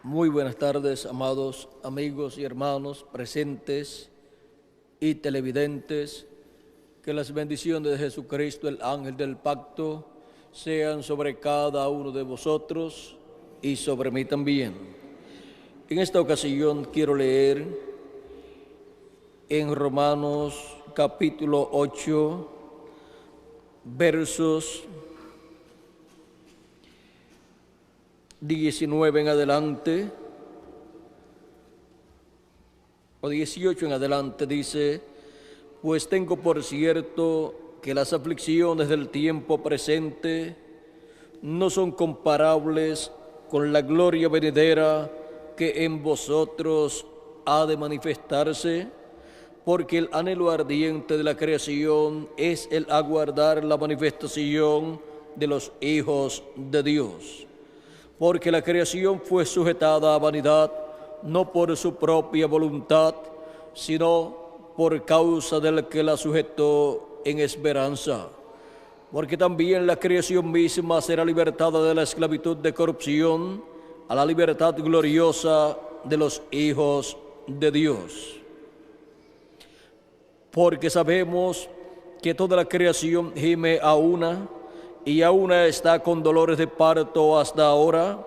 Muy buenas tardes, amados amigos y hermanos presentes y televidentes. Que las bendiciones de Jesucristo, el ángel del pacto, sean sobre cada uno de vosotros y sobre mí también. En esta ocasión quiero leer en Romanos capítulo 8, versos 19 en adelante, o 18 en adelante, dice: pues tengo por cierto que las aflicciones del tiempo presente no son comparables con la gloria venidera que en vosotros ha de manifestarse, porque el anhelo ardiente de la creación es el aguardar la manifestación de los hijos de Dios. Porque la creación fue sujetada a vanidad, no por su propia voluntad, sino por causa del que la sujetó en esperanza. Porque también la creación misma será libertada de la esclavitud de corrupción a la libertad gloriosa de los hijos de Dios. Porque sabemos que toda la creación gime a una, y a una está con dolores de parto hasta ahora,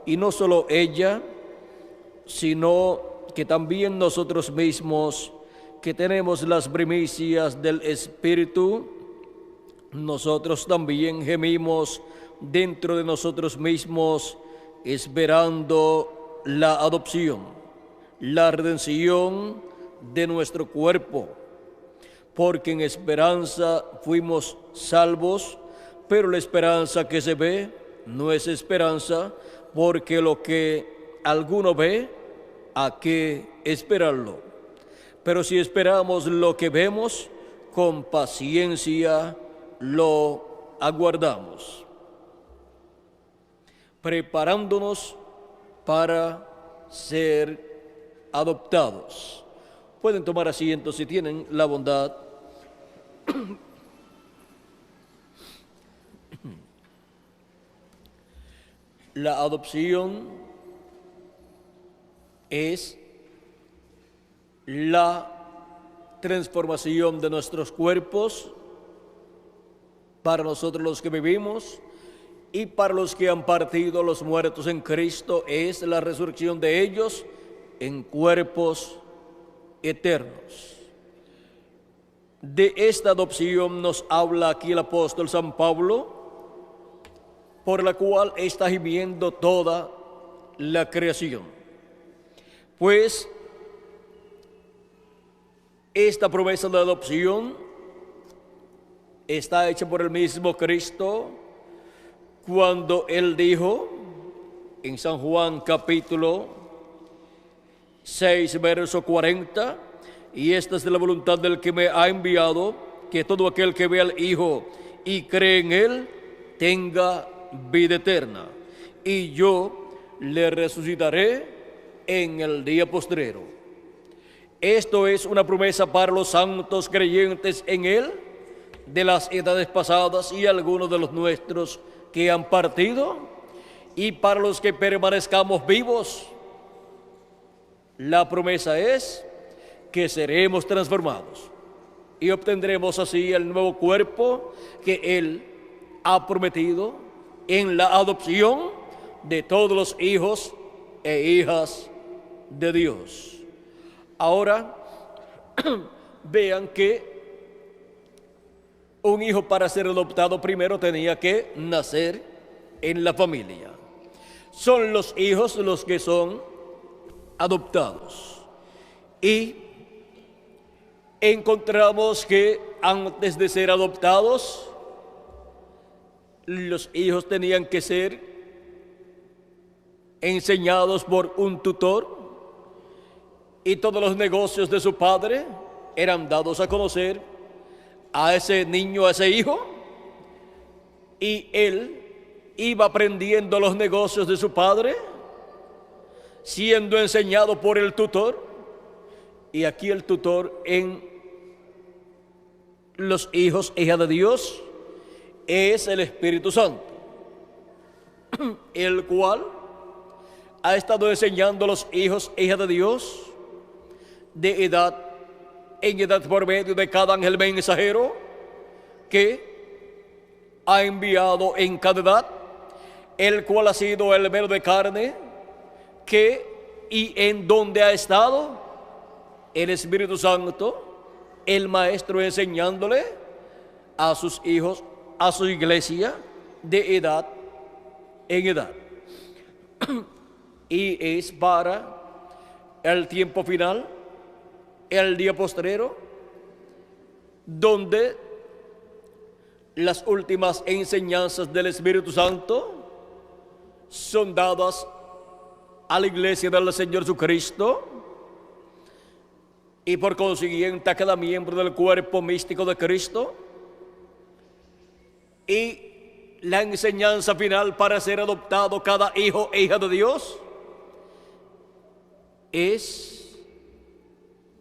y no solo ella, sino que también nosotros mismos, que tenemos las primicias del Espíritu, nosotros también gemimos dentro de nosotros mismos, esperando la adopción, la redención de nuestro cuerpo. Porque en esperanza fuimos salvos, pero la esperanza que se ve no es esperanza, porque lo que alguno ve, ¿a qué esperarlo? Pero si esperamos lo que vemos, con paciencia lo aguardamos, preparándonos para ser adoptados. Pueden tomar asiento si tienen la bondad. La adopción es la transformación de nuestros cuerpos para nosotros los que vivimos, y para los que han partido, los muertos en Cristo, es la resurrección de ellos en cuerpos eternos. De esta adopción nos habla aquí el apóstol San Pablo, por la cual está gimiendo toda la creación. Pues esta promesa de adopción está hecha por el mismo Cristo, cuando Él dijo en San Juan capítulo 6, verso 40, y esta es la voluntad del que me ha enviado, que todo aquel que ve al Hijo y cree en Él tenga vida eterna, y yo le resucitaré en el día postrero. Esto es una promesa para los santos creyentes en Él, de las edades pasadas y algunos de los nuestros que han partido, y para los que permanezcamos vivos, la promesa es que seremos transformados y obtendremos así el nuevo cuerpo que Él ha prometido en la adopción de todos los hijos e hijas de Dios. Ahora, vean que un hijo, para ser adoptado, primero tenía que nacer en la familia. Son los hijos los que son adoptados. Y encontramos que antes de ser adoptados, los hijos tenían que ser enseñados por un tutor, y todos los negocios de su padre eran dados a conocer a ese niño, a ese hijo, y él iba aprendiendo los negocios de su padre, siendo enseñado por el tutor. Y aquí el tutor en los hijos e hijas de Dios es el Espíritu Santo, el cual ha estado enseñando a los hijos e hijas de Dios de edad en edad por medio de cada ángel mensajero que ha enviado en cada edad, el cual ha sido el verbo de carne, que y en donde ha estado el Espíritu Santo, el Maestro, enseñándole a sus hijos, a su iglesia, de edad en edad. Y es para el tiempo final, el día postrero, donde las últimas enseñanzas del Espíritu Santo son dadas a la iglesia del Señor Jesucristo, y por consiguiente a cada miembro del cuerpo místico de Cristo, y la enseñanza final para ser adoptado cada hijo e hija de Dios es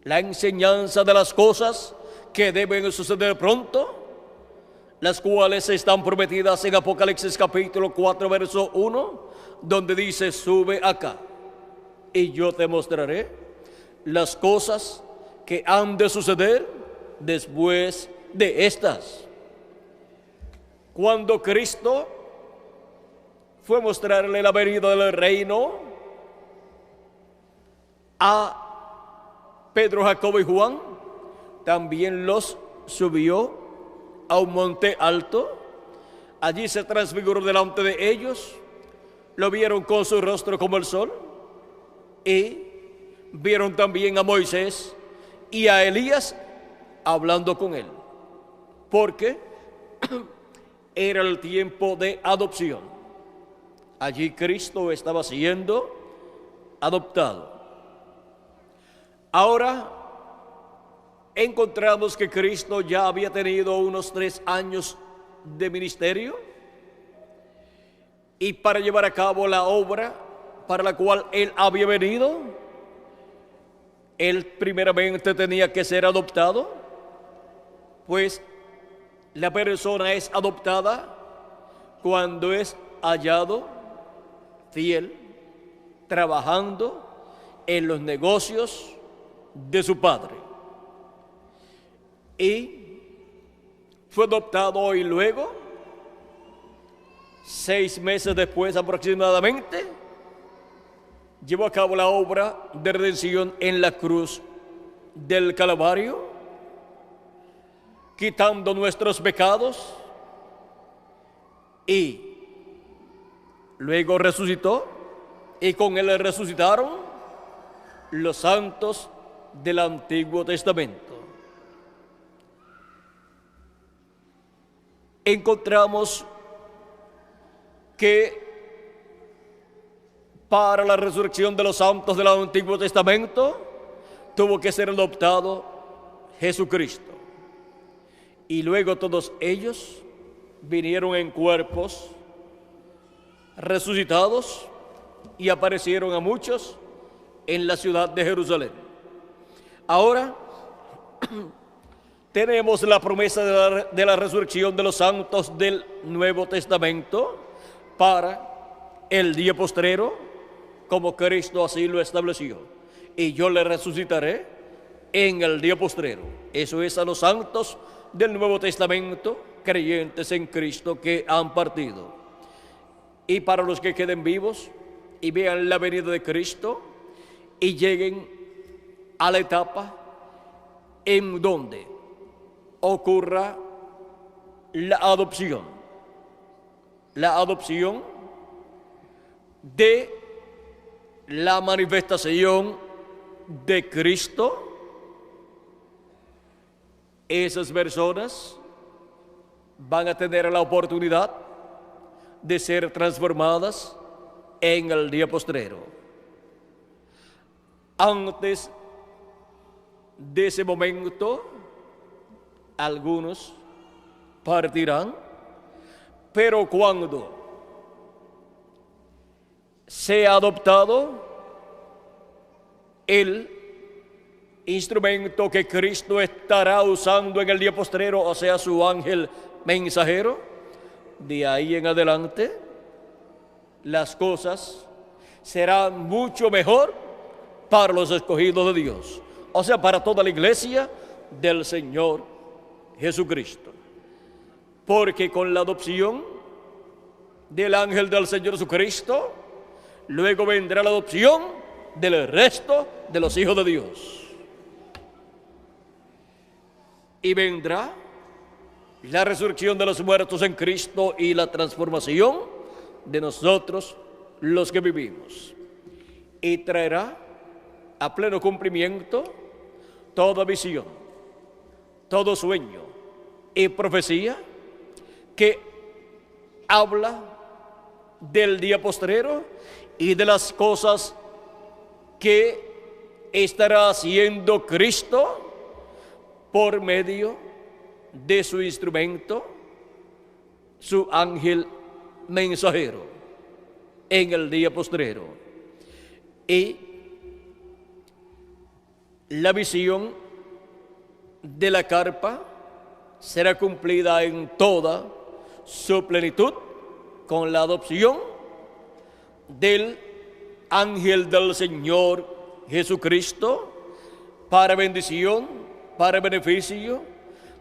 la enseñanza de las cosas que deben suceder pronto, las cuales están prometidas en Apocalipsis capítulo 4 verso 1, donde dice: sube acá y yo te mostraré las cosas que han de suceder después de estas. Cuando Cristo fue a mostrarle la venida del reino a Pedro, Jacobo y Juan, también los subió a un monte alto. Allí se transfiguró delante de ellos, lo vieron con su rostro como el sol, y vieron también a Moisés y a Elías hablando con él, porque era el tiempo de adopción. Allí Cristo estaba siendo adoptado. Ahora encontramos que Cristo ya había tenido unos 3 años de ministerio, y para llevar a cabo la obra para la cual Él había venido, Él primeramente tenía que ser adoptado, pues la persona es adoptada cuando es hallado fiel, trabajando en los negocios de su padre. Y fue adoptado, y luego, 6 meses después aproximadamente, llevó a cabo la obra de redención en la cruz del Calvario, quitando nuestros pecados, y luego resucitó, y con él resucitaron los santos del Antiguo Testamento. Encontramos que para la resurrección de los santos del Antiguo Testamento tuvo que ser adoptado Jesucristo, y luego todos ellos vinieron en cuerpos resucitados y aparecieron a muchos en la ciudad de Jerusalén. Ahora tenemos la promesa de la resurrección de los santos del Nuevo Testamento para el día postrero, como Cristo así lo estableció: y yo le resucitaré en el día postrero. Eso es a los santos del Nuevo Testamento, creyentes en Cristo, que han partido. Y para los que queden vivos y vean la venida de Cristo y lleguen a la etapa en donde ocurra la adopción de la manifestación de Cristo, esas personas van a tener la oportunidad de ser transformadas en el día postrero. Antes de ese momento, algunos partirán, pero cuando sea adoptado el instrumento que Cristo estará usando en el día postrero, o sea, su ángel mensajero, de ahí en adelante las cosas será mucho mejor para los escogidos de Dios, o sea, para toda la iglesia del Señor Jesucristo. Porque con la adopción del ángel del Señor Jesucristo, luego vendrá la adopción del resto de los hijos de Dios. Y vendrá la resurrección de los muertos en Cristo y la transformación de nosotros los que vivimos. Y traerá a pleno cumplimiento toda visión, todo sueño y profecía que habla del día postrero y de las cosas que estará haciendo Cristo por medio de su instrumento, su ángel mensajero, en el día postrero. Y la visión de la carpa será cumplida en toda su plenitud con la adopción del ángel del Señor Jesucristo para bendición, para beneficio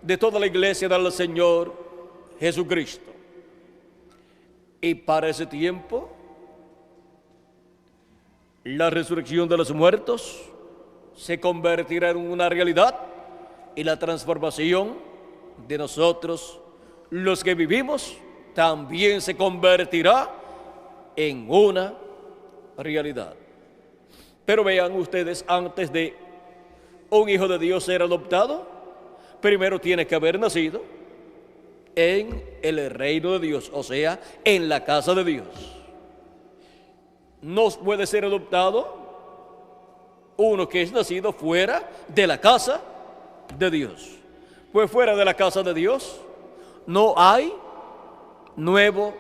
de toda la iglesia del Señor Jesucristo. Y para ese tiempo, la resurrección de los muertos se convertirá en una realidad y la transformación de nosotros, los que vivimos, también se convertirá en una realidad. Pero vean ustedes, antes de un hijo de Dios ser adoptado, primero tiene que haber nacido en el reino de Dios, o sea, en la casa de Dios. No puede ser adoptado uno que es nacido fuera de la casa de Dios. Pues fuera de la casa de Dios no hay nuevo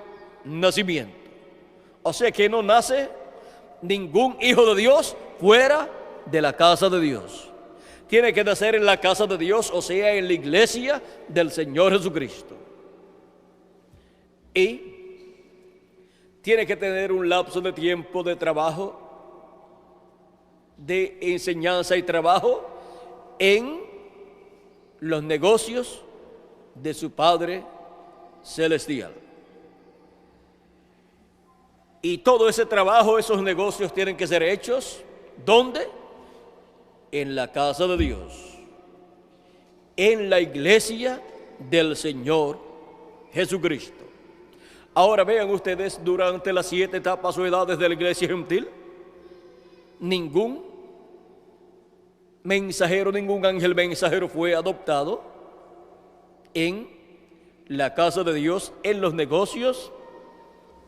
nacimiento. O sea que no nace ningún hijo de Dios fuera de la casa de Dios. Tiene que nacer en la casa de Dios, o sea, en la iglesia del Señor Jesucristo. Y tiene que tener un lapso de tiempo de trabajo, de enseñanza y trabajo en los negocios de su Padre Celestial. Y todo ese trabajo, esos negocios tienen que ser hechos, ¿dónde? En la casa de Dios, en la iglesia del Señor Jesucristo. Ahora vean ustedes, durante las 7 etapas o edades de la iglesia gentil, ningún mensajero, ningún ángel mensajero fue adoptado en la casa de Dios, en los negocios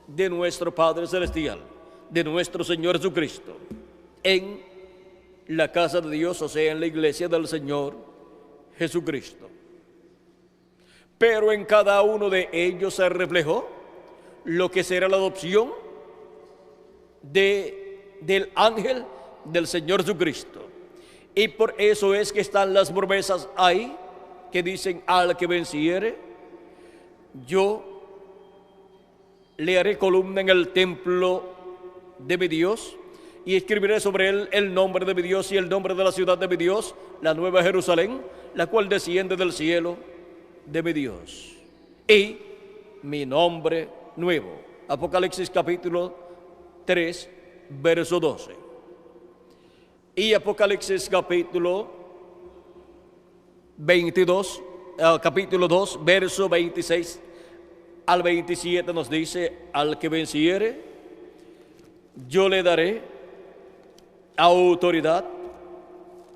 de nuestro Padre Celestial, de nuestro Señor Jesucristo, en la casa de Dios, o sea, en la iglesia del Señor Jesucristo. Pero en cada uno de ellos se reflejó lo que será la adopción del ángel del Señor Jesucristo. Y por eso es que están las promesas ahí, que dicen: al que venciere, yo le haré columna en el templo de mi Dios, y escribiré sobre él el nombre de mi Dios y el nombre de la ciudad de mi Dios, la nueva Jerusalén, la cual desciende del cielo de mi Dios, y mi nombre nuevo. Apocalipsis capítulo 3, verso 12. Y Apocalipsis capítulo 22, capítulo 2, verso 26 al 27 nos dice: al que venciere, yo le daré autoridad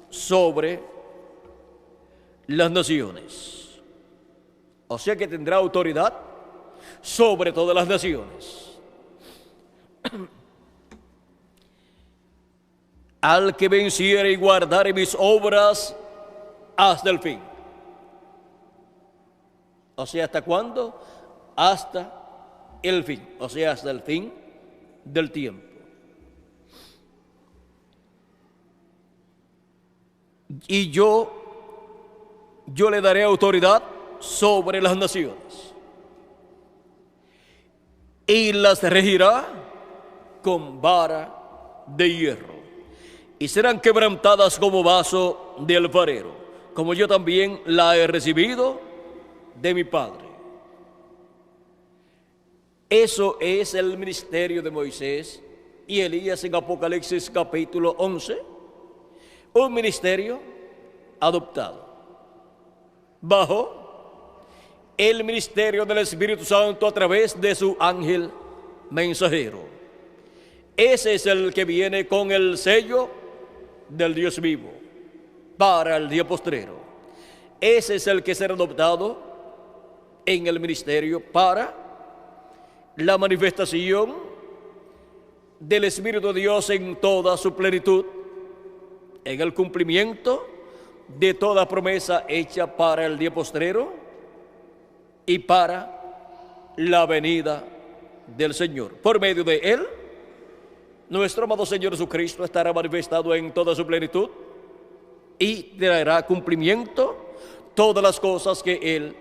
sobre las naciones. O sea que tendrá autoridad sobre todas las naciones. Al que venciere y guardare mis obras hasta el fin. O sea, ¿hasta cuándo? Hasta el fin, o sea, hasta el fin del tiempo. Y yo le daré autoridad sobre las naciones, y las regirá con vara de hierro, y serán quebrantadas como vaso de alfarero, como yo también la he recibido de mi Padre. Eso es el ministerio de Moisés y Elías en Apocalipsis capítulo 11, un ministerio adoptado bajo el ministerio del Espíritu Santo a través de su ángel mensajero. Ese es el que viene con el sello del Dios vivo para el día postrero. Ese es el que será adoptado en el ministerio para la manifestación del Espíritu de Dios en toda su plenitud, en el cumplimiento de toda promesa hecha para el día postrero y para la venida del Señor. Por medio de Él, nuestro amado Señor Jesucristo estará manifestado en toda su plenitud y traerá cumplimiento todas las cosas que Él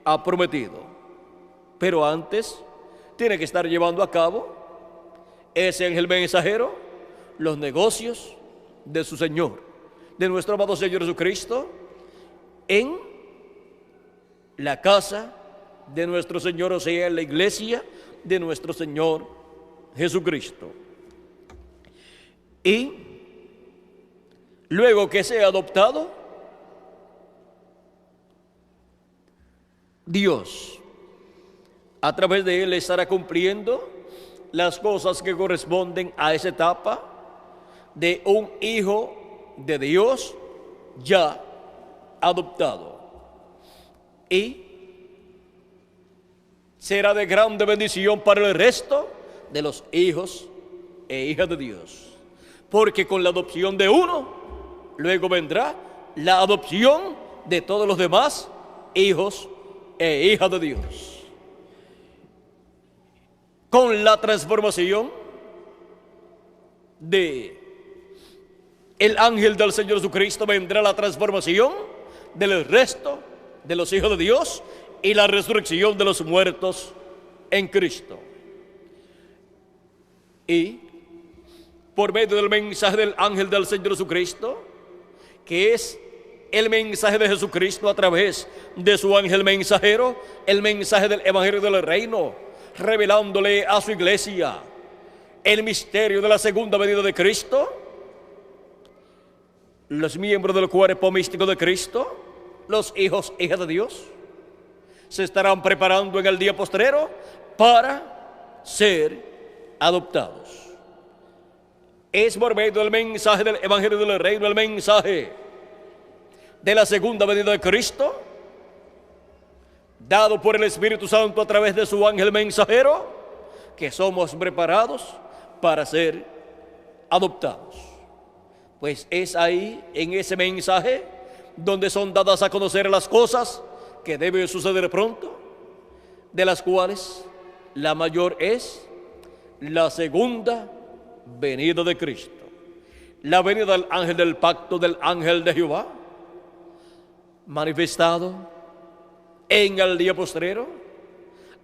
ha prometido. Pero antes tiene que estar llevando a cabo ese ángel mensajero los negocios de su Señor, de nuestro amado Señor Jesucristo, en la casa de nuestro Señor, o sea, en la iglesia de nuestro Señor Jesucristo. Y luego que sea adoptado, Dios a través de él estará cumpliendo las cosas que corresponden a esa etapa de un hijo de Dios ya adoptado. Y será de grande bendición para el resto de los hijos e hijas de Dios. Porque con la adopción de uno, luego vendrá la adopción de todos los demás hijos e hijas de Dios. Con la transformación de el ángel del Señor Jesucristo vendrá la transformación del resto de los hijos de Dios y la resurrección de los muertos en Cristo. Y por medio del mensaje del ángel del Señor Jesucristo, que es el mensaje de Jesucristo a través de su ángel mensajero, el mensaje del evangelio del reino, revelándole a su iglesia el misterio de la segunda venida de Cristo, los miembros del cuerpo místico de Cristo, los hijos e hijas de Dios, se estarán preparando en el día postrero para ser adoptados. Es por medio del mensaje del evangelio del reino, el mensaje de la segunda venida de Cristo, dado por el Espíritu Santo a través de su ángel mensajero, que somos preparados para ser adoptados. Pues es ahí, en ese mensaje, donde son dadas a conocer las cosas que deben suceder pronto, de las cuales la mayor es la segunda venida de Cristo, la venida del ángel del pacto, del ángel de Jehová, manifestado en el día postrero,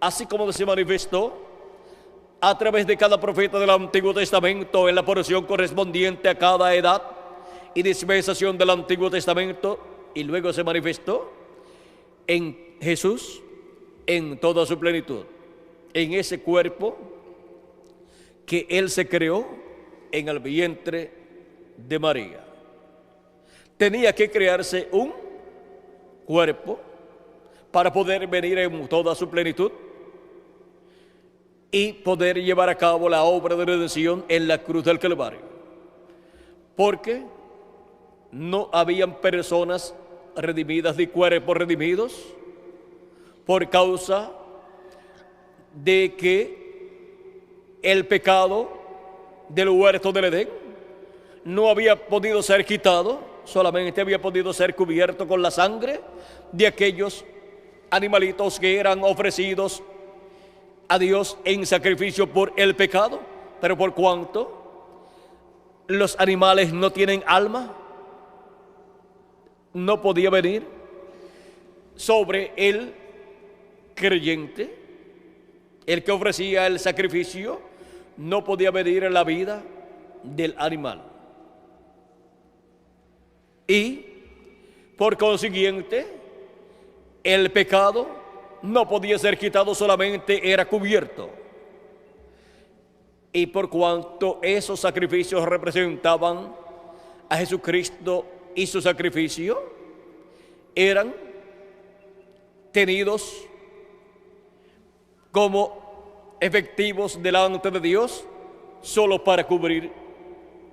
así como se manifestó a través de cada profeta del Antiguo Testamento en la porción correspondiente a cada edad y dispensación del Antiguo Testamento, y luego se manifestó en Jesús en toda su plenitud, en ese cuerpo que Él se creó en el vientre de María. Tenía que crearse un cuerpo para poder venir en toda su plenitud y poder llevar a cabo la obra de redención en la cruz del Calvario. Porque no habían personas redimidas ni cuerpos redimidos por causa de que el pecado del huerto del Edén no había podido ser quitado, solamente había podido ser cubierto con la sangre de aquellos animalitos que eran ofrecidos a Dios en sacrificio por el pecado. Pero por cuanto los animales no tienen alma, no podía venir sobre el creyente, el que ofrecía el sacrificio, no podía medir la vida del animal. Y, por consiguiente, el pecado no podía ser quitado, solamente era cubierto. Y por cuanto esos sacrificios representaban a Jesucristo y su sacrificio, eran tenidos como efectivos delante de Dios solo para cubrir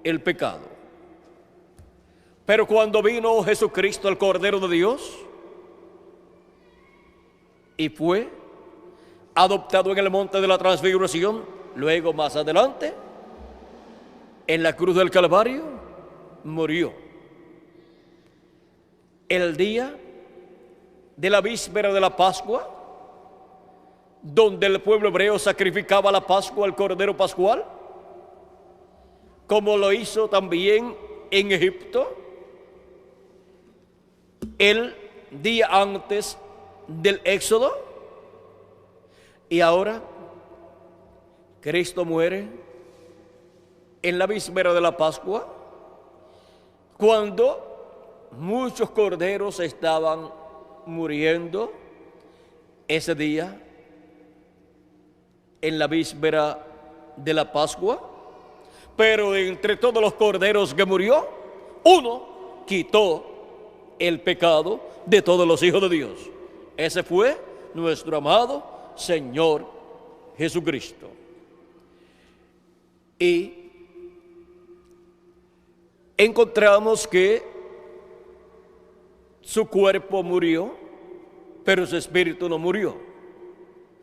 el pecado. Pero cuando vino Jesucristo, el Cordero de Dios, y fue adoptado en el monte de la transfiguración, luego más adelante, en la cruz del Calvario, murió. El día de la víspera de la Pascua, donde el pueblo hebreo sacrificaba la Pascua al Cordero Pascual, como lo hizo también en Egipto, el día antes del Éxodo, y ahora Cristo muere en la víspera de la Pascua, cuando muchos corderos estaban muriendo ese día en la víspera de la Pascua. Pero entre todos los corderos que murió, uno quitó el pecado de todos los hijos de Dios. Ese fue nuestro amado Señor Jesucristo. Y encontramos que su cuerpo murió, pero su espíritu no murió,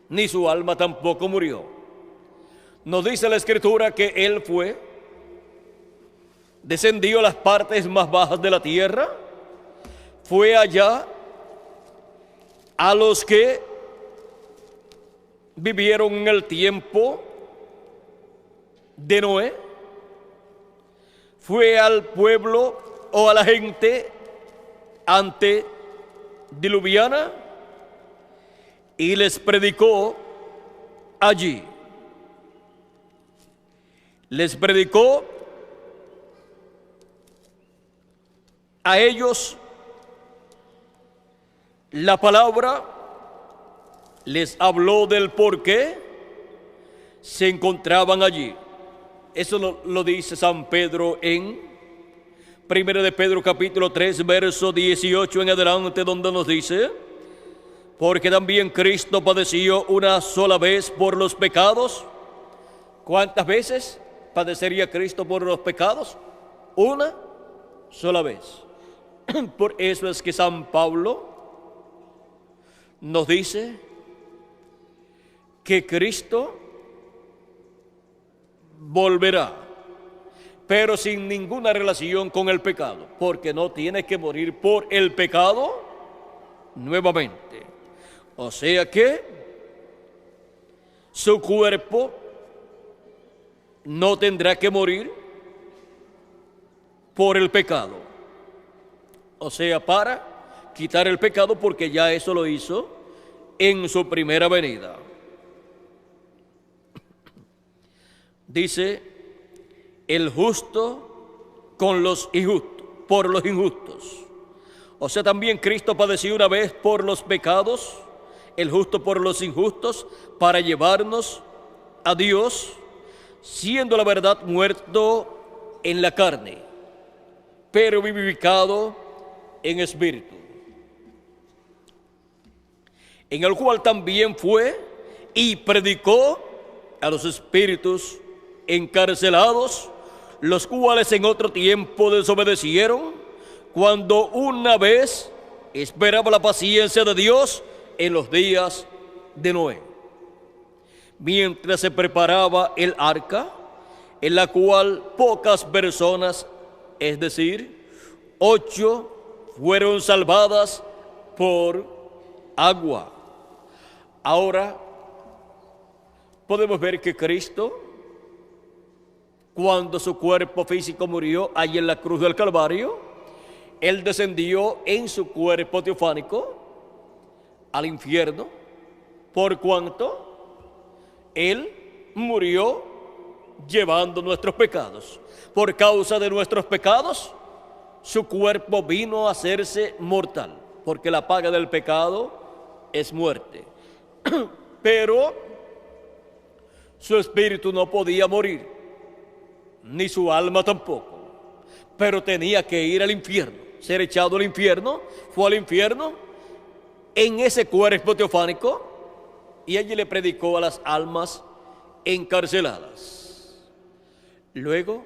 ni su alma tampoco murió. Nos dice la Escritura que Él descendió a las partes más bajas de la tierra, fue allá a los que vivieron en el tiempo de Noé, fue al pueblo o a la gente antediluviana y les predicó allí. Les predicó a ellos la palabra, les habló del por qué se encontraban allí. Eso lo dice San Pedro en 1 de Pedro capítulo 3, verso 18 en adelante, donde nos dice: porque también Cristo padeció una sola vez por los pecados. ¿Cuántas veces padecería Cristo por los pecados? Una sola vez. Por eso es que San Pablo nos dice que Cristo volverá, pero sin ninguna relación con el pecado, porque no tiene que morir por el pecado nuevamente. O sea que su cuerpo no tendrá que morir por el pecado, o sea, para quitar el pecado, porque ya eso lo hizo en su primera venida. Dice: el justo con los injustos, por los injustos. O sea, también Cristo padeció una vez por los pecados, el justo por los injustos, para llevarnos a Dios, siendo la verdad muerto en la carne, pero vivificado en espíritu, en el cual también fue y predicó a los espíritus encarcelados, los cuales en otro tiempo desobedecieron, cuando una vez esperaba la paciencia de Dios en los días de Noé, mientras se preparaba el arca, en la cual pocas personas, es decir, 8, fueron salvadas por agua. Ahora podemos ver que Cristo, cuando su cuerpo físico murió allí en la cruz del Calvario, Él descendió en su cuerpo teofánico al infierno, por cuanto Él murió llevando nuestros pecados. Por causa de nuestros pecados, su cuerpo vino a hacerse mortal, porque la paga del pecado es muerte. Pero su espíritu no podía morir, ni su alma tampoco, pero tenía que ir al infierno, ser echado al infierno. Fue al infierno en ese cuerpo teofánico y allí le predicó a las almas encarceladas. Luego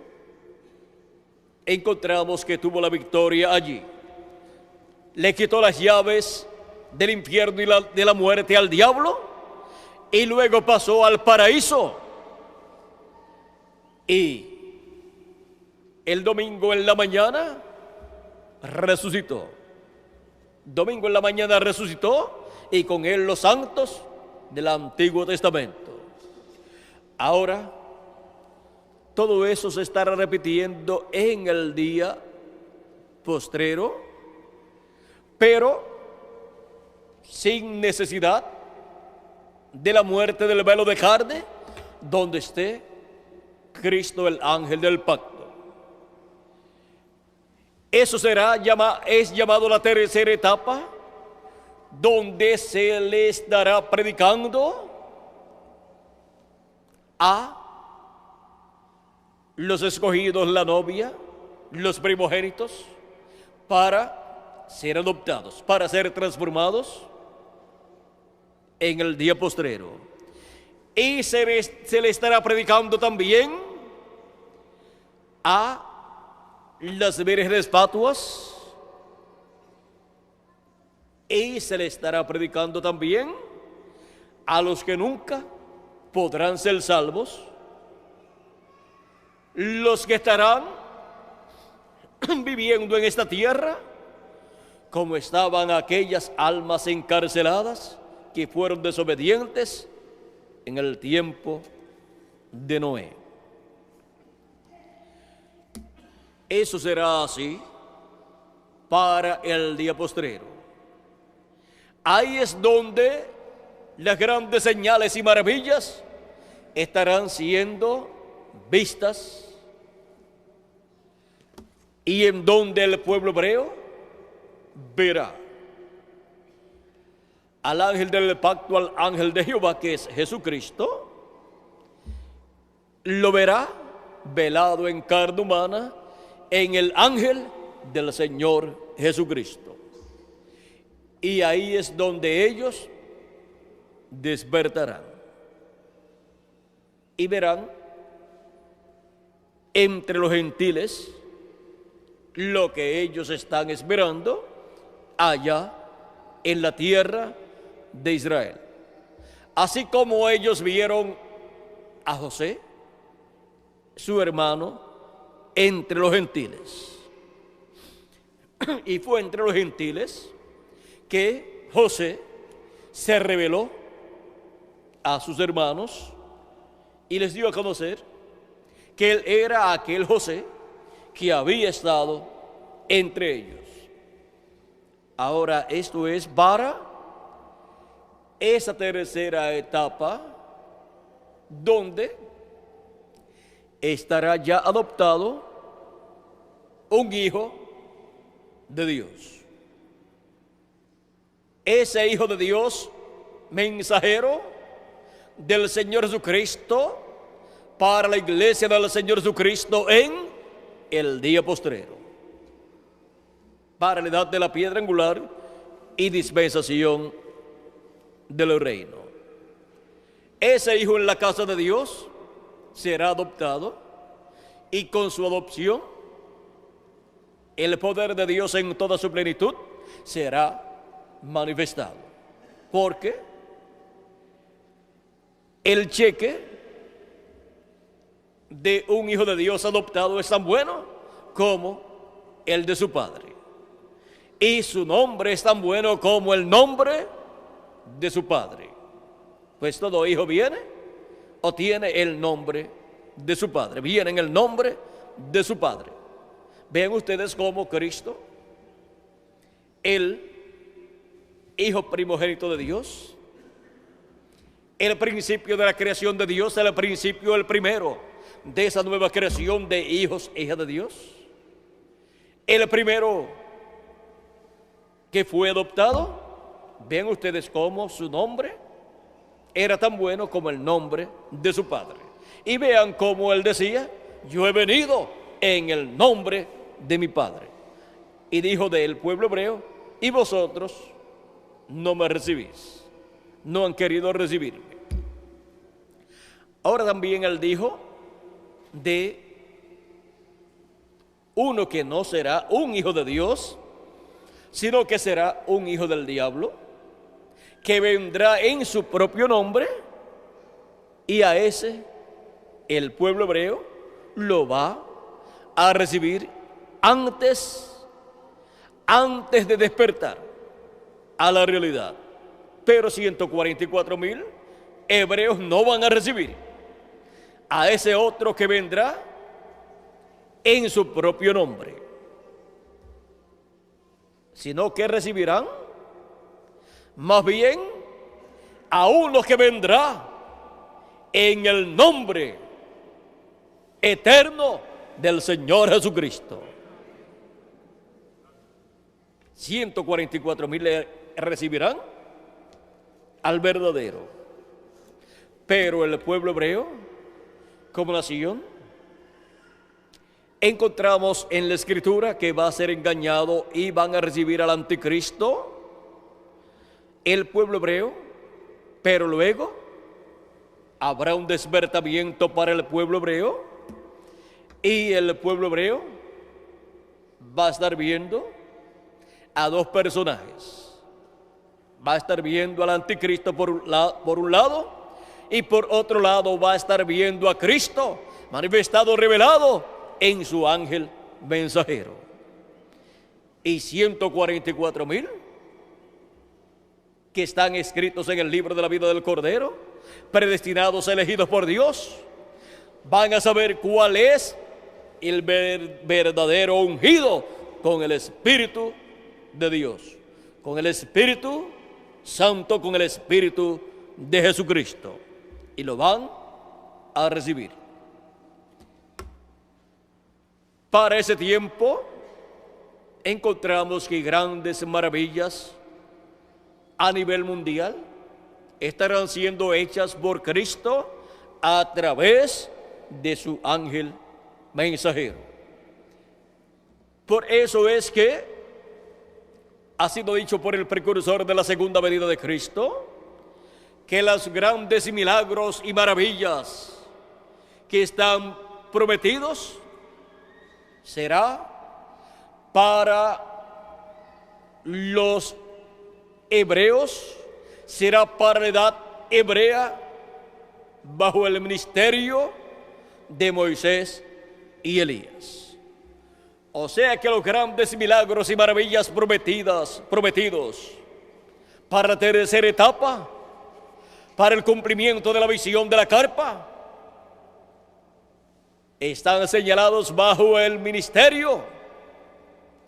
encontramos que tuvo la victoria allí. Le quitó las llaves del infierno y de la muerte al diablo, y luego pasó al paraíso. Y el domingo en la mañana resucitó. Domingo en la mañana resucitó, y con él los santos del Antiguo Testamento. Ahora, todo eso se estará repitiendo en el día postrero, pero sin necesidad de la muerte del velo de carne, donde esté Cristo, el ángel del pacto. Eso es llamado la tercera etapa, donde se le estará predicando a los escogidos, la novia, los primogénitos, para ser adoptados, para ser transformados en el día postrero. Y se le estará predicando también a las vírgenes fatuas, y se le estará predicando también a los que nunca podrán ser salvos, los que estarán viviendo en esta tierra como estaban aquellas almas encarceladas que fueron desobedientes en el tiempo de Noé. Eso será así para el día postrero. Ahí es donde las grandes señales y maravillas estarán siendo vistas, y en donde el pueblo hebreo verá al ángel del pacto, al ángel de Jehová, que es Jesucristo. Lo verá velado en carne humana en el ángel del Señor Jesucristo. Y ahí es donde ellos despertarán y verán entre los gentiles lo que ellos están esperando allá en la tierra de Israel. Así como ellos vieron a José, su hermano, entre los gentiles. Y fue entre los gentiles que José se reveló a sus hermanos y les dio a conocer que él era aquel José que había estado entre ellos. Ahora, esto es para esa tercera etapa, donde estará ya adoptado un hijo de Dios. Ese hijo de Dios, mensajero del Señor Jesucristo para la iglesia del Señor Jesucristo en el día postrero, para la edad de la piedra angular y dispensación del reino. Ese hijo en la casa de Dios será adoptado, y con su adopción el poder de Dios en toda su plenitud será manifestado, porque el cheque de un hijo de Dios adoptado es tan bueno como el de su padre, y su nombre es tan bueno como el nombre de su padre, pues todo hijo viene o tiene el nombre de su padre, viene en el nombre de su padre. Vean ustedes cómo Cristo, el hijo primogénito de Dios, el principio de la creación de Dios, el principio, el primero de esa nueva creación de hijos e hijas de Dios. El primero que fue adoptado, vean ustedes cómo su nombre era tan bueno como el nombre de su padre. Y vean cómo él decía: yo he venido en el nombre de mi padre. Y dijo del pueblo hebreo: y vosotros no me recibís, no han querido recibirme. Ahora también él dijo de uno que no será un hijo de Dios, sino que será un hijo del diablo, que vendrá en su propio nombre, y a ese el pueblo hebreo lo va a recibir antes de despertar a la realidad. Pero 144,000 hebreos no van a recibir a ese otro que vendrá en su propio nombre, sino que recibirán más bien a uno que vendrá en el nombre eterno del Señor Jesucristo. 144,000 recibirán al verdadero, pero el pueblo hebreo, como nación, encontramos en la Escritura que va a ser engañado y van a recibir al anticristo el pueblo hebreo, pero luego habrá un despertamiento para el pueblo hebreo, y el pueblo hebreo va a estar viendo a dos personajes. Va a estar viendo al anticristo por un lado, y por otro lado va a estar viendo a Cristo manifestado, revelado en su ángel mensajero. Y 144,000 que están escritos en el libro de la vida del Cordero, predestinados, elegidos por Dios, van a saber cuál es el verdadero ungido con el Espíritu de Dios, con el Espíritu Santo, con el Espíritu de Jesucristo, y lo van a recibir. Para ese tiempo encontramos que grandes maravillas a nivel mundial estarán siendo hechas por Cristo a través de su ángel mensajero. Por eso es que ha sido dicho por el precursor de la segunda venida de Cristo que los grandes milagros y maravillas que están prometidos será para los hebreos, será para la edad hebrea bajo el ministerio de Moisés y Elías. O sea que los grandes milagros y maravillas prometidos para la tercera etapa, para el cumplimiento de la visión de la carpa, están señalados bajo el ministerio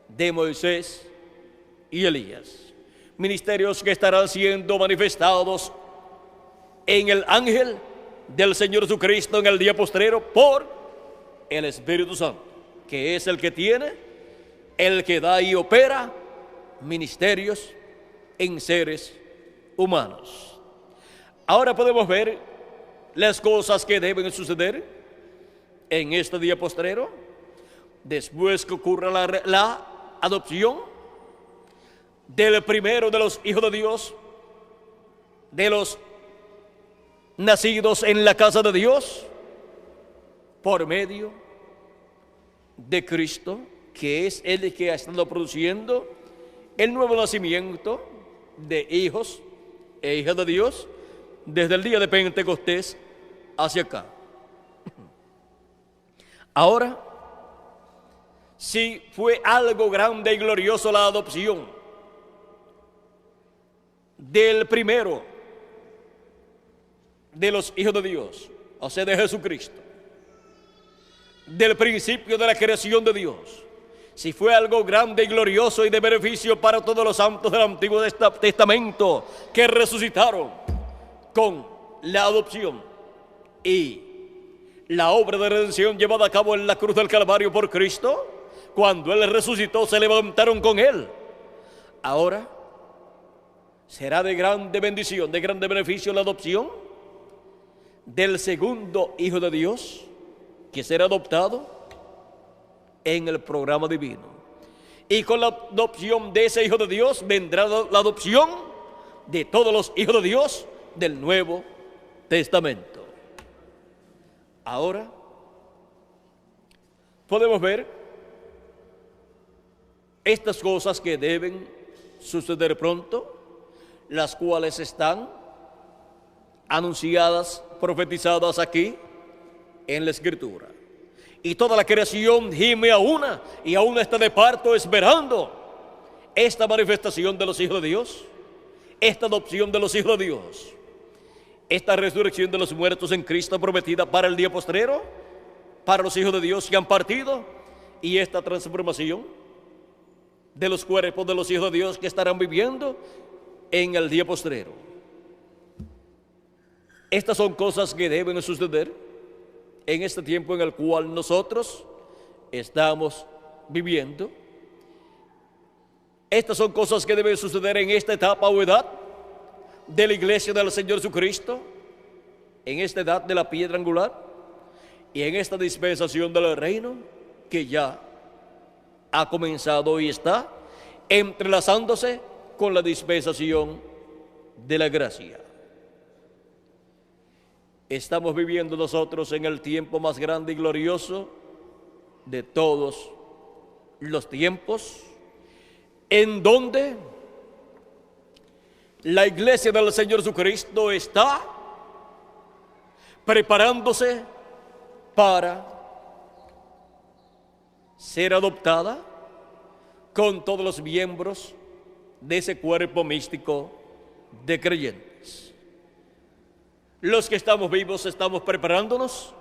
de Moisés y Elías. Ministerios que estarán siendo manifestados en el ángel del Señor Jesucristo en el día postrero por el Espíritu Santo, que es el que tiene, el que da y opera ministerios en seres humanos. Ahora podemos ver las cosas que deben suceder en este día postrero, después que ocurra la adopción del primero de los hijos de Dios, de los nacidos en la casa de Dios, por medio de Cristo, que es el que ha estado produciendo el nuevo nacimiento de hijos e hijas de Dios desde el día de Pentecostés hacia acá. Ahora, si fue algo grande y glorioso la adopción del primero de los hijos de Dios, o sea, de Jesucristo, del principio de la creación de Dios, si fue algo grande y glorioso y de beneficio para todos los santos del Antiguo Testamento que resucitaron con la adopción y la obra de redención llevada a cabo en la cruz del Calvario por Cristo, cuando Él resucitó, se levantaron con Él. Ahora será de grande bendición, de grande beneficio la adopción del segundo Hijo de Dios, que será adoptado en el programa divino. Y con la adopción de ese Hijo de Dios vendrá la adopción de todos los hijos de Dios del Nuevo Testamento. Ahora podemos ver estas cosas que deben suceder pronto, las cuales están anunciadas, profetizadas aquí en la Escritura. Y toda la creación gime a una, y aún está de parto esperando esta manifestación de los hijos de Dios, esta adopción de los hijos de Dios, esta resurrección de los muertos en Cristo prometida para el día postrero, para los hijos de Dios que han partido, y esta transformación de los cuerpos de los hijos de Dios que estarán viviendo en el día postrero. Estas son cosas que deben suceder en este tiempo en el cual nosotros estamos viviendo. Estas son cosas que deben suceder en esta etapa o edad de la iglesia del Señor Jesucristo, en esta edad de la piedra angular y en esta dispensación del reino que ya ha comenzado y está entrelazándose con la dispensación de la gracia. Estamos viviendo nosotros en el tiempo más grande y glorioso de todos los tiempos, en donde la iglesia del Señor Jesucristo está preparándose para ser adoptada con todos los miembros de ese cuerpo místico de creyentes. Los que estamos vivos estamos preparándonos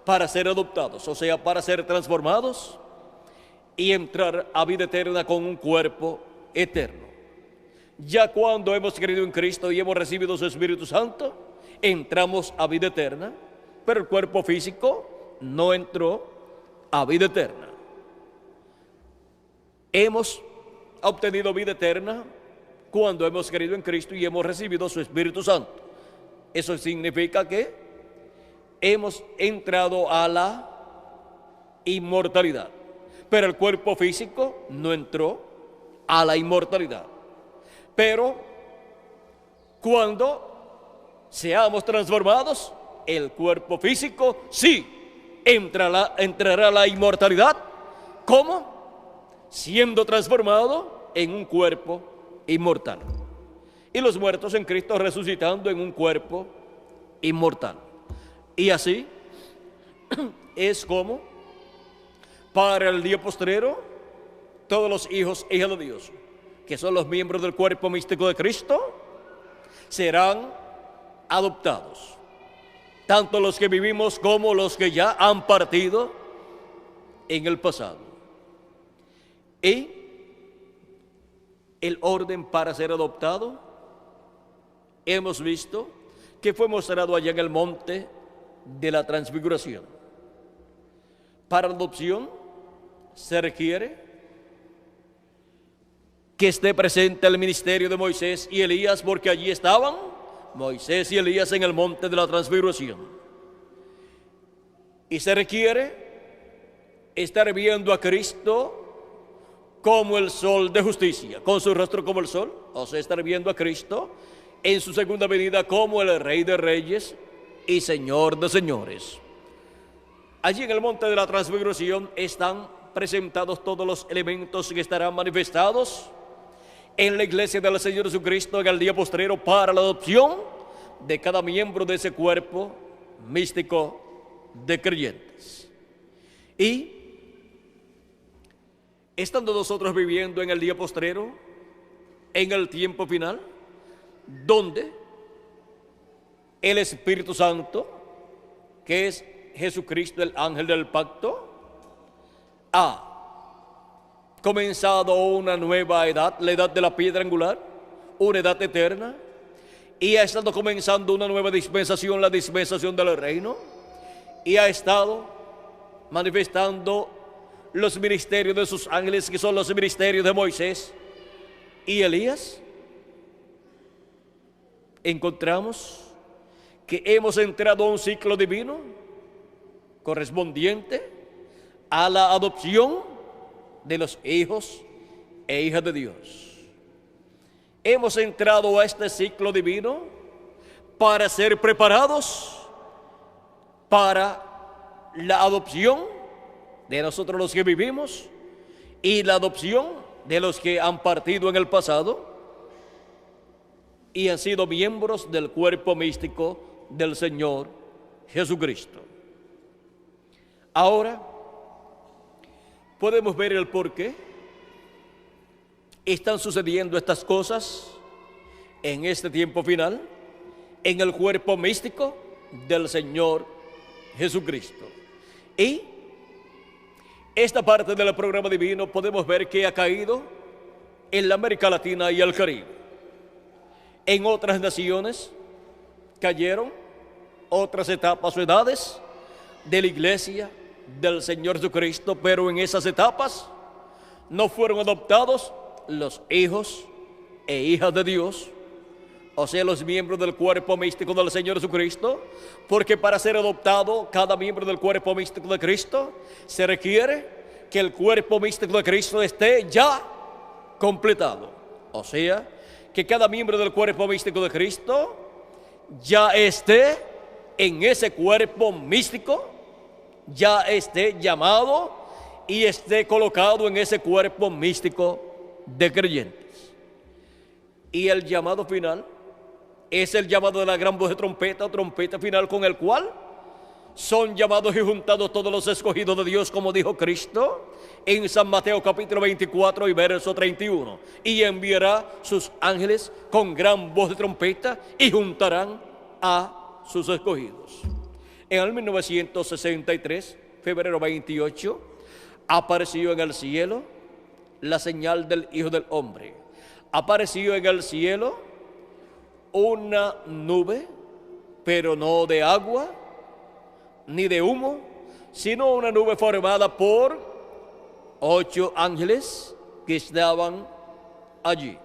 para ser adoptados, o sea, para ser transformados y entrar a vida eterna con un cuerpo eterno. Ya cuando hemos creído en Cristo y hemos recibido su Espíritu Santo, entramos a vida eterna, pero el cuerpo físico no entró a vida eterna. Hemos obtenido vida eterna cuando hemos creído en Cristo y hemos recibido su Espíritu Santo. Eso significa que hemos entrado a la inmortalidad, pero el cuerpo físico no entró a la inmortalidad. Pero cuando seamos transformados, el cuerpo físico sí entrará a la inmortalidad. ¿Cómo? Siendo transformado en un cuerpo inmortal. Y los muertos en Cristo resucitando en un cuerpo inmortal. Y así es como para el día postrero todos los hijos e hijas de Dios, que son los miembros del cuerpo místico de Cristo, serán adoptados. Tanto los que vivimos como los que ya han partido en el pasado. Y el orden para ser adoptado, hemos visto que fue mostrado allá en el monte de la transfiguración. Para la adopción se requiere que esté presente el ministerio de Moisés y Elías, porque allí estaban Moisés y Elías en el monte de la transfiguración. Y se requiere estar viendo a Cristo como el sol de justicia, con su rostro como el sol, o sea, estar viendo a Cristo en su segunda venida como el Rey de Reyes y Señor de Señores. Allí en el monte de la transfiguración están presentados todos los elementos que estarán manifestados en la iglesia del Señor Jesucristo en el día postrero para la adopción de cada miembro de ese cuerpo místico de creyentes. Y estando nosotros viviendo en el día postrero, en el tiempo final, donde el Espíritu Santo, que es Jesucristo, el ángel del pacto, ha comenzado una nueva edad, la edad de la piedra angular, una edad eterna, y ha estado comenzando una nueva dispensación, la dispensación del reino, y ha estado manifestando los ministerios de sus ángeles, que son los ministerios de Moisés y Elías, encontramos que hemos entrado a un ciclo divino correspondiente a la adopción de los hijos e hijas de Dios. Hemos entrado a este ciclo divino para ser preparados para la adopción de nosotros los que vivimos y la adopción de los que han partido en el pasado y han sido miembros del cuerpo místico del Señor Jesucristo. Ahora podemos ver el por qué están sucediendo estas cosas en este tiempo final en el cuerpo místico del Señor Jesucristo. Y esta parte del programa divino podemos ver que ha caído en la América Latina y el Caribe. En otras naciones cayeron otras etapas o edades de la iglesia del Señor Jesucristo, pero en esas etapas no fueron adoptados los hijos e hijas de Dios, o sea, los miembros del cuerpo místico del Señor Jesucristo, porque para ser adoptado cada miembro del cuerpo místico de Cristo se requiere que el cuerpo místico de Cristo esté ya completado, o sea, que cada miembro del cuerpo místico de Cristo ya esté en ese cuerpo místico, ya esté llamado y esté colocado en ese cuerpo místico de creyentes. Y el llamado final es el llamado de la gran voz de trompeta, trompeta final, con el cual son llamados y juntados todos los escogidos de Dios, como dijo Cristo en San Mateo capítulo 24 y verso 31. Y enviará sus ángeles con gran voz de trompeta y juntarán a sus escogidos. En el 1963, febrero 28, apareció en el cielo la señal del Hijo del Hombre. Apareció en el cielo una nube, pero no de agua ni de humo, sino una nube formada por 8 ángeles que estaban allí.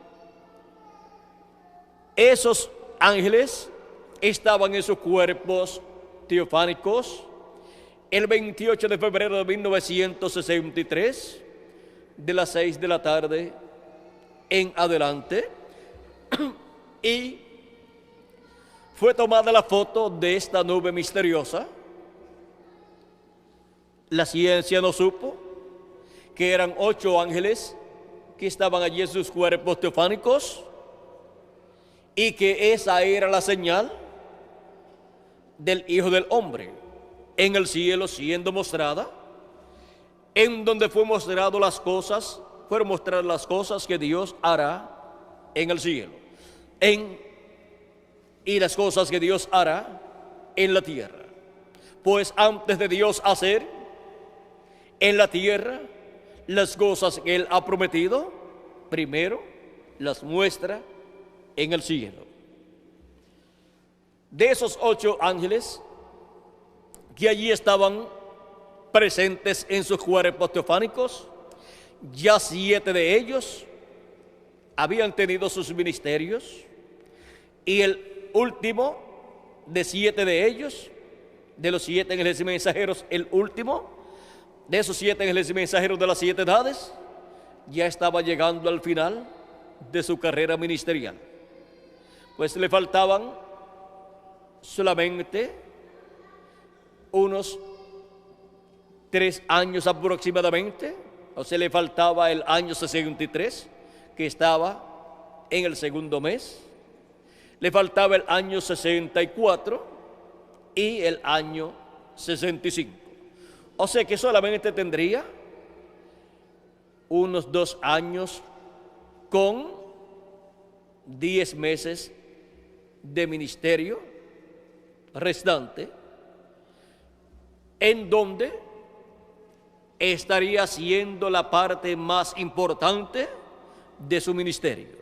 Esos ángeles estaban en sus cuerpos teofánicos el 28 de febrero de 1963, de las 6 de la tarde en adelante, y fue tomada la foto de esta nube misteriosa. La ciencia no supo que eran 8 ángeles que estaban allí en sus cuerpos teofánicos y que esa era la señal del Hijo del Hombre en el cielo siendo mostrada, en donde fueron mostradas las cosas que Dios hará en el cielo, y las cosas que Dios hará en la tierra. Pues antes de Dios hacer en la tierra las cosas que Él ha prometido, primero las muestra en el cielo. De esos 8 ángeles que allí estaban presentes en sus cuerpos teofánicos, ya 7 de ellos habían tenido sus ministerios, y el último de 7 de ellos, de los 7 ángeles y mensajeros, el último de esos 7 ángeles y mensajeros de las 7 edades, ya estaba llegando al final de su carrera ministerial. Pues le faltaban solamente unos 3 años aproximadamente, o sea, le faltaba el año 63, que estaba en el segundo mes, le faltaba el año 64 y el año 65. O sea que solamente tendría unos 2 años con 10 meses de ministerio restante, en donde estaría siendo la parte más importante de su ministerio.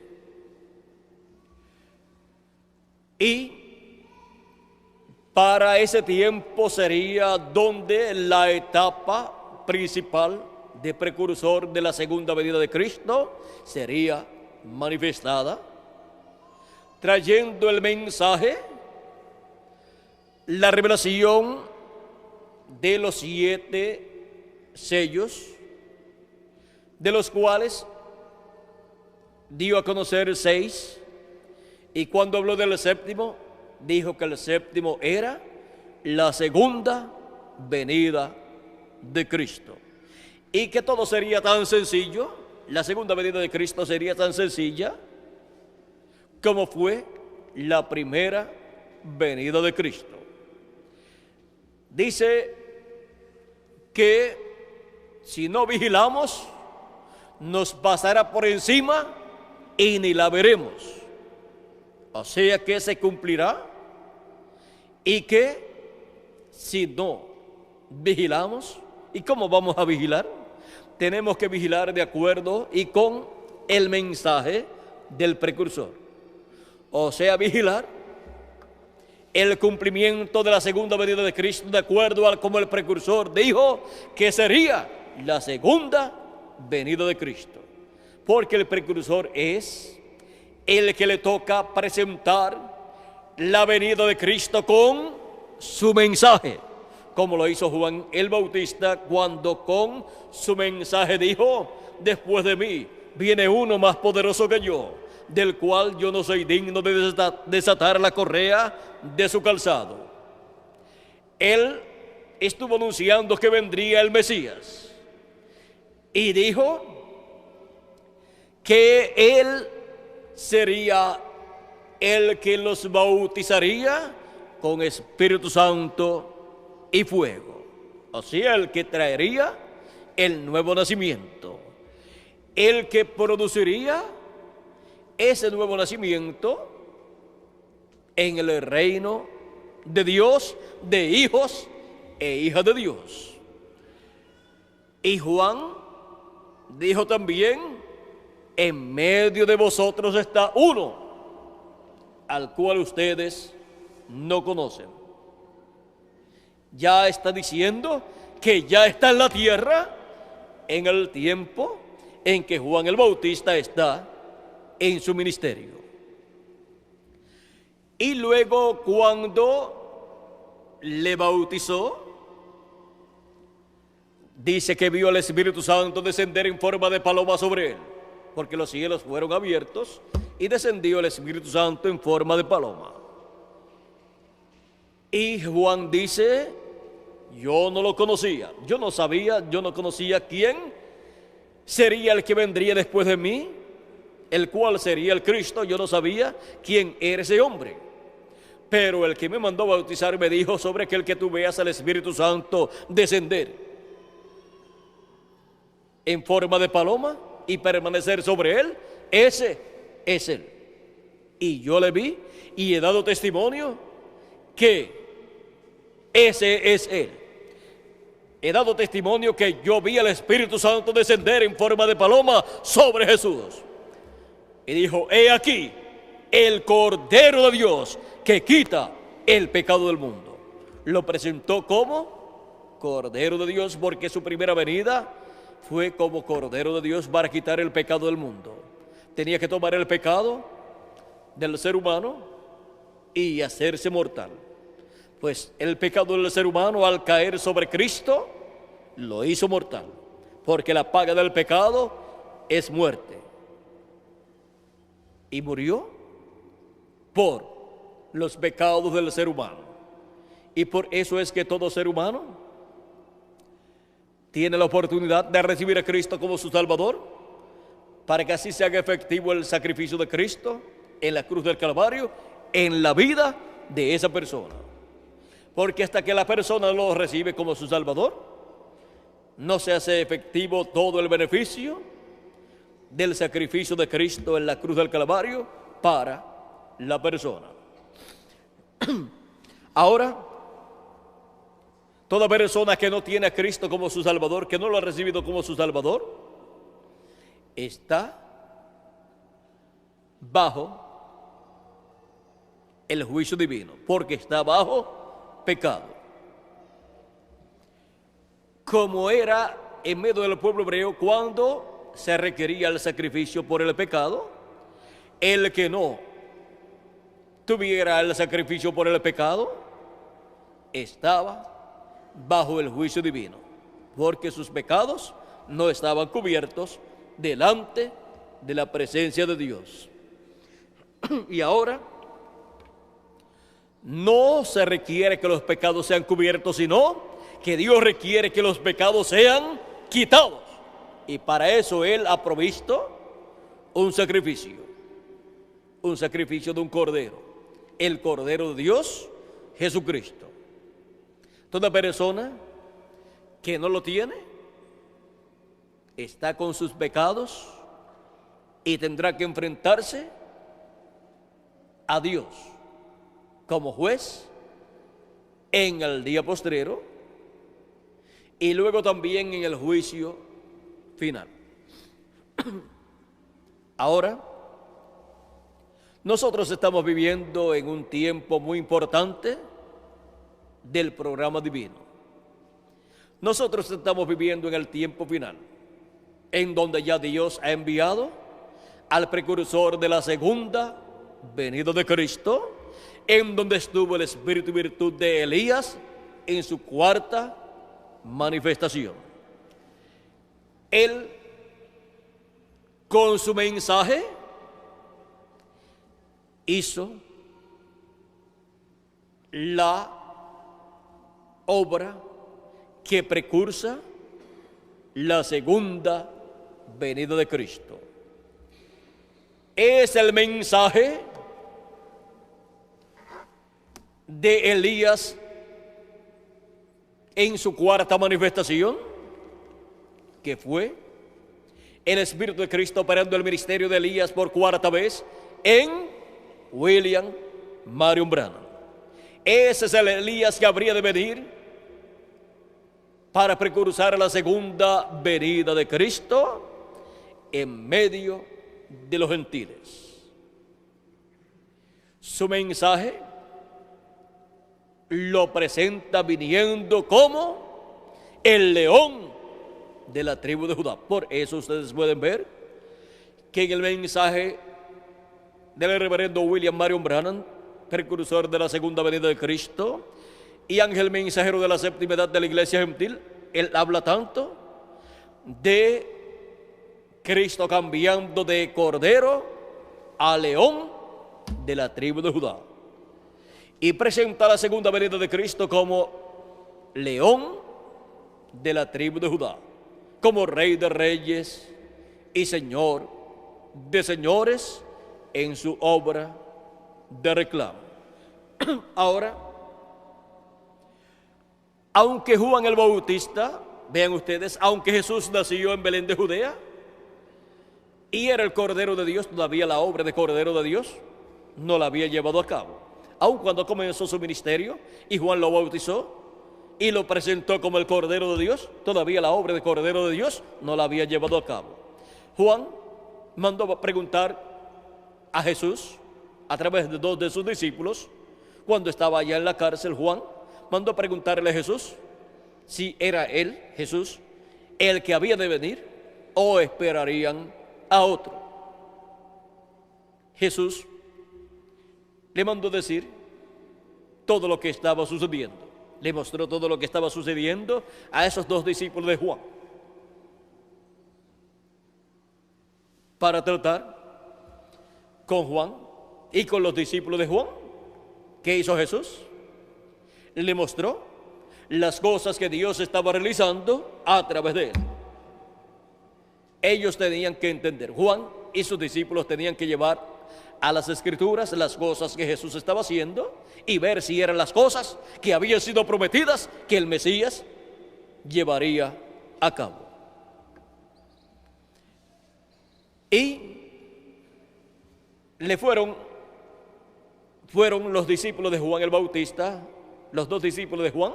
Y Para ese tiempo sería donde la etapa principal de precursor de la segunda venida de Cristo sería manifestada, trayendo el mensaje, la revelación de los 7 sellos, de los cuales dio a conocer 6, y cuando habló del séptimo, dijo que el séptimo era la segunda venida de Cristo, y que todo sería tan sencillo, la segunda venida de Cristo sería tan sencilla como fue la primera venida de Cristo. Dice que si no vigilamos, nos pasará por encima y ni la veremos. O sea que se cumplirá, y que si no vigilamos, ¿y cómo vamos a vigilar? Tenemos que vigilar de acuerdo y con el mensaje del precursor. O sea, vigilar el cumplimiento de la segunda venida de Cristo de acuerdo a como el precursor dijo que sería la segunda venida de Cristo. Porque el precursor es el que le toca presentar la venida de Cristo con su mensaje, como lo hizo Juan el Bautista cuando con su mensaje dijo: después de mí viene uno más poderoso que yo, del cual yo no soy digno de desatar la correa de su calzado. Él estuvo anunciando que vendría el Mesías y dijo que él sería el que los bautizaría con Espíritu Santo y fuego. O sea, el que traería el nuevo nacimiento, el que produciría ese nuevo nacimiento en el reino de Dios, de hijos e hijas de Dios. Y Juan dijo también: en medio de vosotros está uno al cual ustedes no conocen. Ya está diciendo que ya está en la tierra en el tiempo en que Juan el Bautista está en su ministerio. Y luego, cuando le bautizó, dice que vio al Espíritu Santo descender en forma de paloma sobre él, porque los cielos fueron abiertos y descendió el Espíritu Santo en forma de paloma. Y Juan dice: yo no lo conocía, yo no sabía, yo no conocía quién sería el que vendría después de mí, el cual sería el Cristo. Yo no sabía quién era ese hombre, pero el que me mandó bautizar me dijo: sobre aquel que tú veas al Espíritu Santo descender en forma de paloma y permanecer sobre él, ese es él. Y yo le vi y he dado testimonio que ese es él. He dado testimonio que yo vi al Espíritu Santo descender en forma de paloma sobre Jesús. Y dijo: he aquí el Cordero de Dios que quita el pecado del mundo. Lo presentó como Cordero de Dios porque su primera venida fue como Cordero de Dios para quitar el pecado del mundo. Tenía que tomar el pecado del ser humano y hacerse mortal. Pues el pecado del ser humano, al caer sobre Cristo, lo hizo mortal, porque la paga del pecado es muerte. Y murió por los pecados del ser humano. Y por eso es que todo ser humano tiene la oportunidad de recibir a Cristo como su Salvador, para que así se haga efectivo el sacrificio de Cristo en la cruz del Calvario, en la vida de esa persona. Porque hasta que la persona lo recibe como su Salvador, no se hace efectivo todo el beneficio del sacrificio de Cristo en la cruz del Calvario para la persona. Ahora, toda persona que no tiene a Cristo como su Salvador, que no lo ha recibido como su Salvador, está bajo el juicio divino, porque está bajo pecado. Como era en medio del pueblo hebreo cuando se requería el sacrificio por el pecado, el que no tuviera el sacrificio por el pecado estaba bajo el juicio divino, porque sus pecados no estaban cubiertos delante de la presencia de Dios. Y ahora no se requiere que los pecados sean cubiertos, sino que Dios requiere que los pecados sean quitados. Y para eso Él ha provisto un sacrificio de un cordero, el Cordero de Dios, Jesucristo. Toda persona que no lo tiene está con sus pecados y tendrá que enfrentarse a Dios como juez en el día postrero y luego también en el juicio final. Ahora, nosotros estamos viviendo en un tiempo muy importante del programa divino. Nosotros estamos viviendo en el tiempo final, en donde ya Dios ha enviado al precursor de la segunda venida de Cristo, en donde estuvo el espíritu y virtud de Elías en su cuarta manifestación. Él, con su mensaje, hizo la obra que precursa la segunda venida de Cristo. Es el mensaje de Elías en su cuarta manifestación, que fue el Espíritu de Cristo operando el ministerio de Elías por cuarta vez en William Marion Branham. Ese es el Elías que habría de venir para precursar la segunda venida de Cristo en medio de los gentiles. Su mensaje lo presenta viniendo como el león de la tribu de Judá. Por eso ustedes pueden ver que en el mensaje del reverendo William Marion Branham, precursor de la segunda venida de Cristo y ángel mensajero de la séptima edad de la iglesia gentil, él habla tanto de Cristo cambiando de cordero a león de la tribu de Judá, y presenta la segunda venida de Cristo como león de la tribu de Judá, como rey de reyes y señor de señores en su obra de reclamo. Ahora, aunque Juan el Bautista, vean ustedes, aunque Jesús nació en Belén de Judea y era el Cordero de Dios, todavía la obra de Cordero de Dios no la había llevado a cabo. Aun cuando comenzó su ministerio y Juan lo bautizó y lo presentó como el Cordero de Dios, todavía la obra de Cordero de Dios no la había llevado a cabo. Juan mandó a preguntar a Jesús a través de dos de sus discípulos. Cuando estaba allá en la cárcel, Juan mandó a preguntarle a Jesús si era él, Jesús, el que había de venir o esperarían a otro. Jesús le mandó decir todo lo que estaba sucediendo. Le mostró todo lo que estaba sucediendo a esos dos discípulos de Juan, para tratar con Juan y con los discípulos de Juan. ¿Qué hizo Jesús? Le mostró las cosas que Dios estaba realizando a través de él. Ellos tenían que entender, Juan y sus discípulos tenían que llevar a las escrituras las cosas que Jesús estaba haciendo y ver si eran las cosas que habían sido prometidas que el Mesías llevaría a cabo. Y le fueron los discípulos de Juan el Bautista, los dos discípulos de Juan,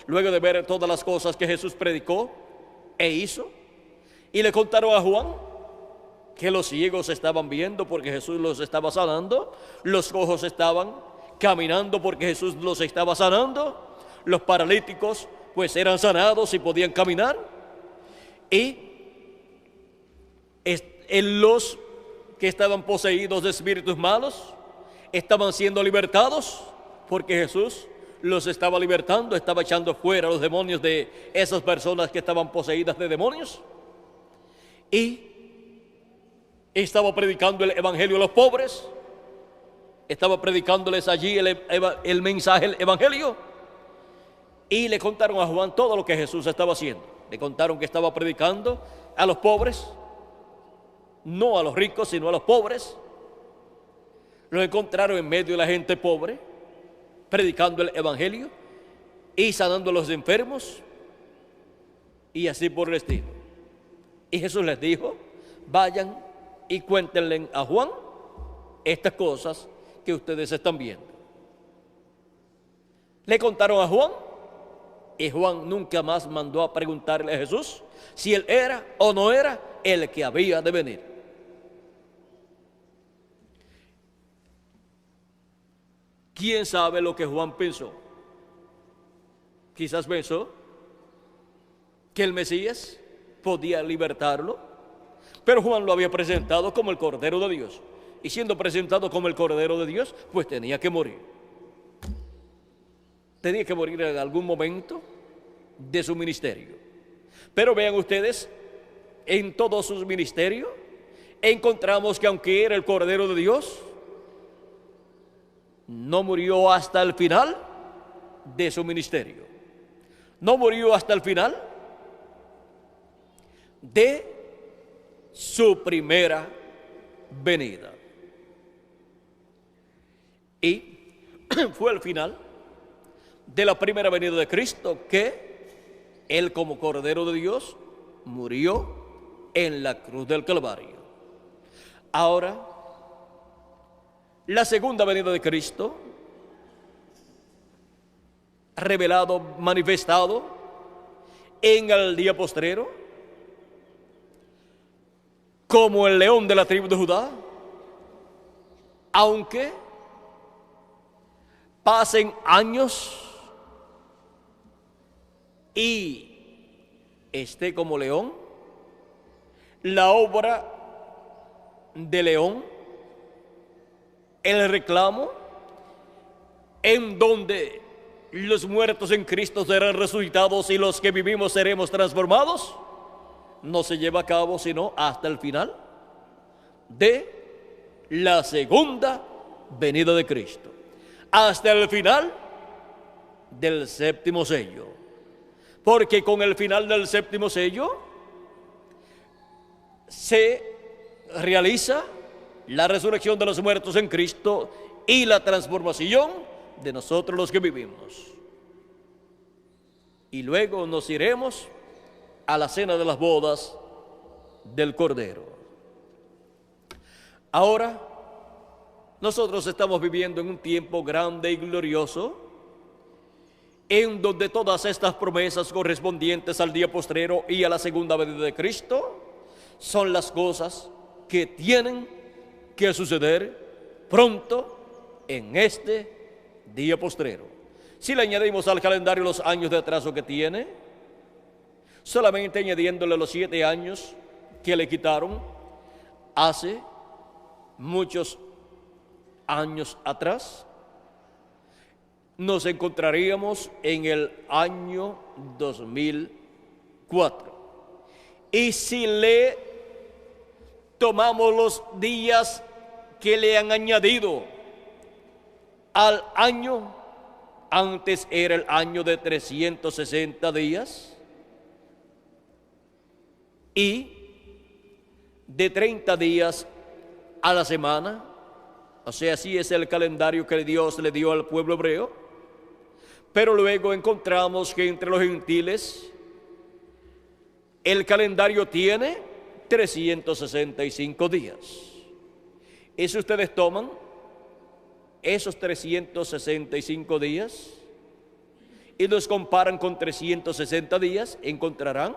luego de ver todas las cosas que Jesús predicó e hizo, y le contaron a Juan que los ciegos estaban viendo porque Jesús los estaba sanando, los cojos estaban caminando porque Jesús los estaba sanando, los paralíticos pues eran sanados y podían caminar, y los que estaban poseídos de espíritus malos estaban siendo libertados, porque Jesús los estaba libertando, estaba echando fuera los demonios de esas personas que estaban poseídas de demonios, y estaba predicando el evangelio a los pobres, estaba predicándoles allí el mensaje, el evangelio, y le contaron a Juan todo lo que Jesús estaba haciendo. Le contaron que estaba predicando a los pobres, no a los ricos, sino a los pobres. Lo encontraron en medio de la gente pobre, predicando el evangelio y sanando a los enfermos, y así por el estilo. Y Jesús les dijo: vayan y cuéntenle a Juan estas cosas que ustedes están viendo. Le contaron a Juan, y Juan nunca más mandó a preguntarle a Jesús si él era o no era el que había de venir. ¿Quién sabe lo que Juan pensó? Quizás pensó que el Mesías podía libertarlo, pero Juan lo había presentado como el Cordero de Dios, y siendo presentado como el Cordero de Dios, pues tenía que morir. Tenía que morir en algún momento de su ministerio. Pero vean ustedes, en todo su ministerio encontramos que aunque era el Cordero de Dios, no murió hasta el final de su ministerio. No murió hasta el final de su primera venida. Y fue al final de la primera venida de Cristo que Él, como Cordero de Dios, murió en la cruz del Calvario. Ahora, la segunda venida de Cristo, revelado, manifestado en el día postrero, como el león de la tribu de Judá, aunque pasen años y esté como león, la obra de león, el reclamo, en donde los muertos en Cristo serán resucitados y los que vivimos seremos transformados, no se lleva a cabo sino hasta el final de la segunda venida de Cristo, hasta el final del séptimo sello. Porque con el final del séptimo sello se realiza la resurrección de los muertos en Cristo y la transformación de nosotros los que vivimos. Y luego nos iremos a la cena de las bodas del Cordero. Ahora, nosotros estamos viviendo en un tiempo grande y glorioso, en donde todas estas promesas correspondientes al día postrero y a la segunda venida de Cristo son las cosas que tienen que suceder pronto en este día postrero. Si le añadimos al calendario los años de atraso que tiene, solamente añadiéndole los 7 años que le quitaron hace muchos años atrás, nos encontraríamos en el año 2004. Y si le tomamos los días que le han añadido al año, antes era el año de 360 días, y de 30 días a la semana, o sea, así es el calendario que Dios le dio al pueblo hebreo. Pero luego encontramos que entre los gentiles el calendario tiene 365 días. Y si ustedes toman esos 365 días y los comparan con 360 días, encontrarán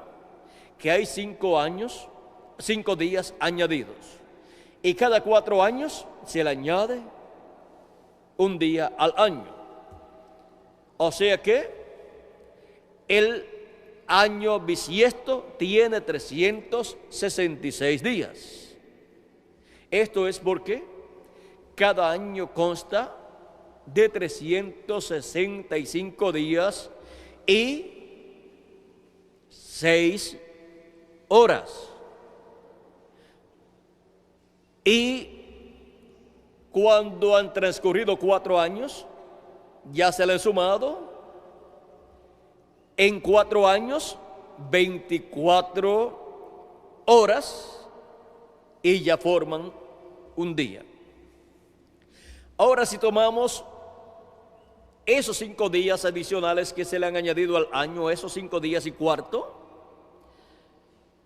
que hay 5 días añadidos. Y cada 4 años se le añade un día al año. O sea que el año bisiesto tiene 366 días. Esto es porque cada año consta de 365 días y 6 horas. Y cuando han transcurrido 4 años, ya se le han sumado en 4 años 24 horas y ya forman un día. Ahora, si tomamos esos 5 días adicionales que se le han añadido al año, esos 5 días y cuarto,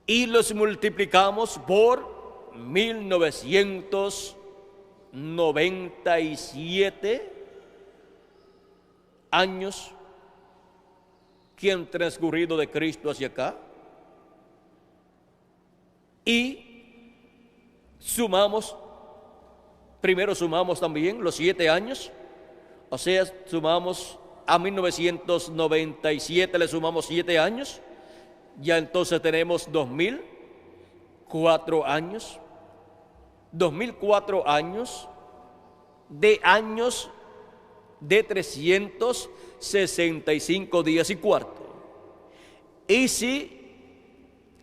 y los multiplicamos por 1997 años que han transcurrido de Cristo hacia acá, y primero sumamos también los 7 años, o sea, sumamos a 1997, le sumamos 7 años, ya entonces tenemos 2004 años, 2004 años de 365 días y cuarto. Y si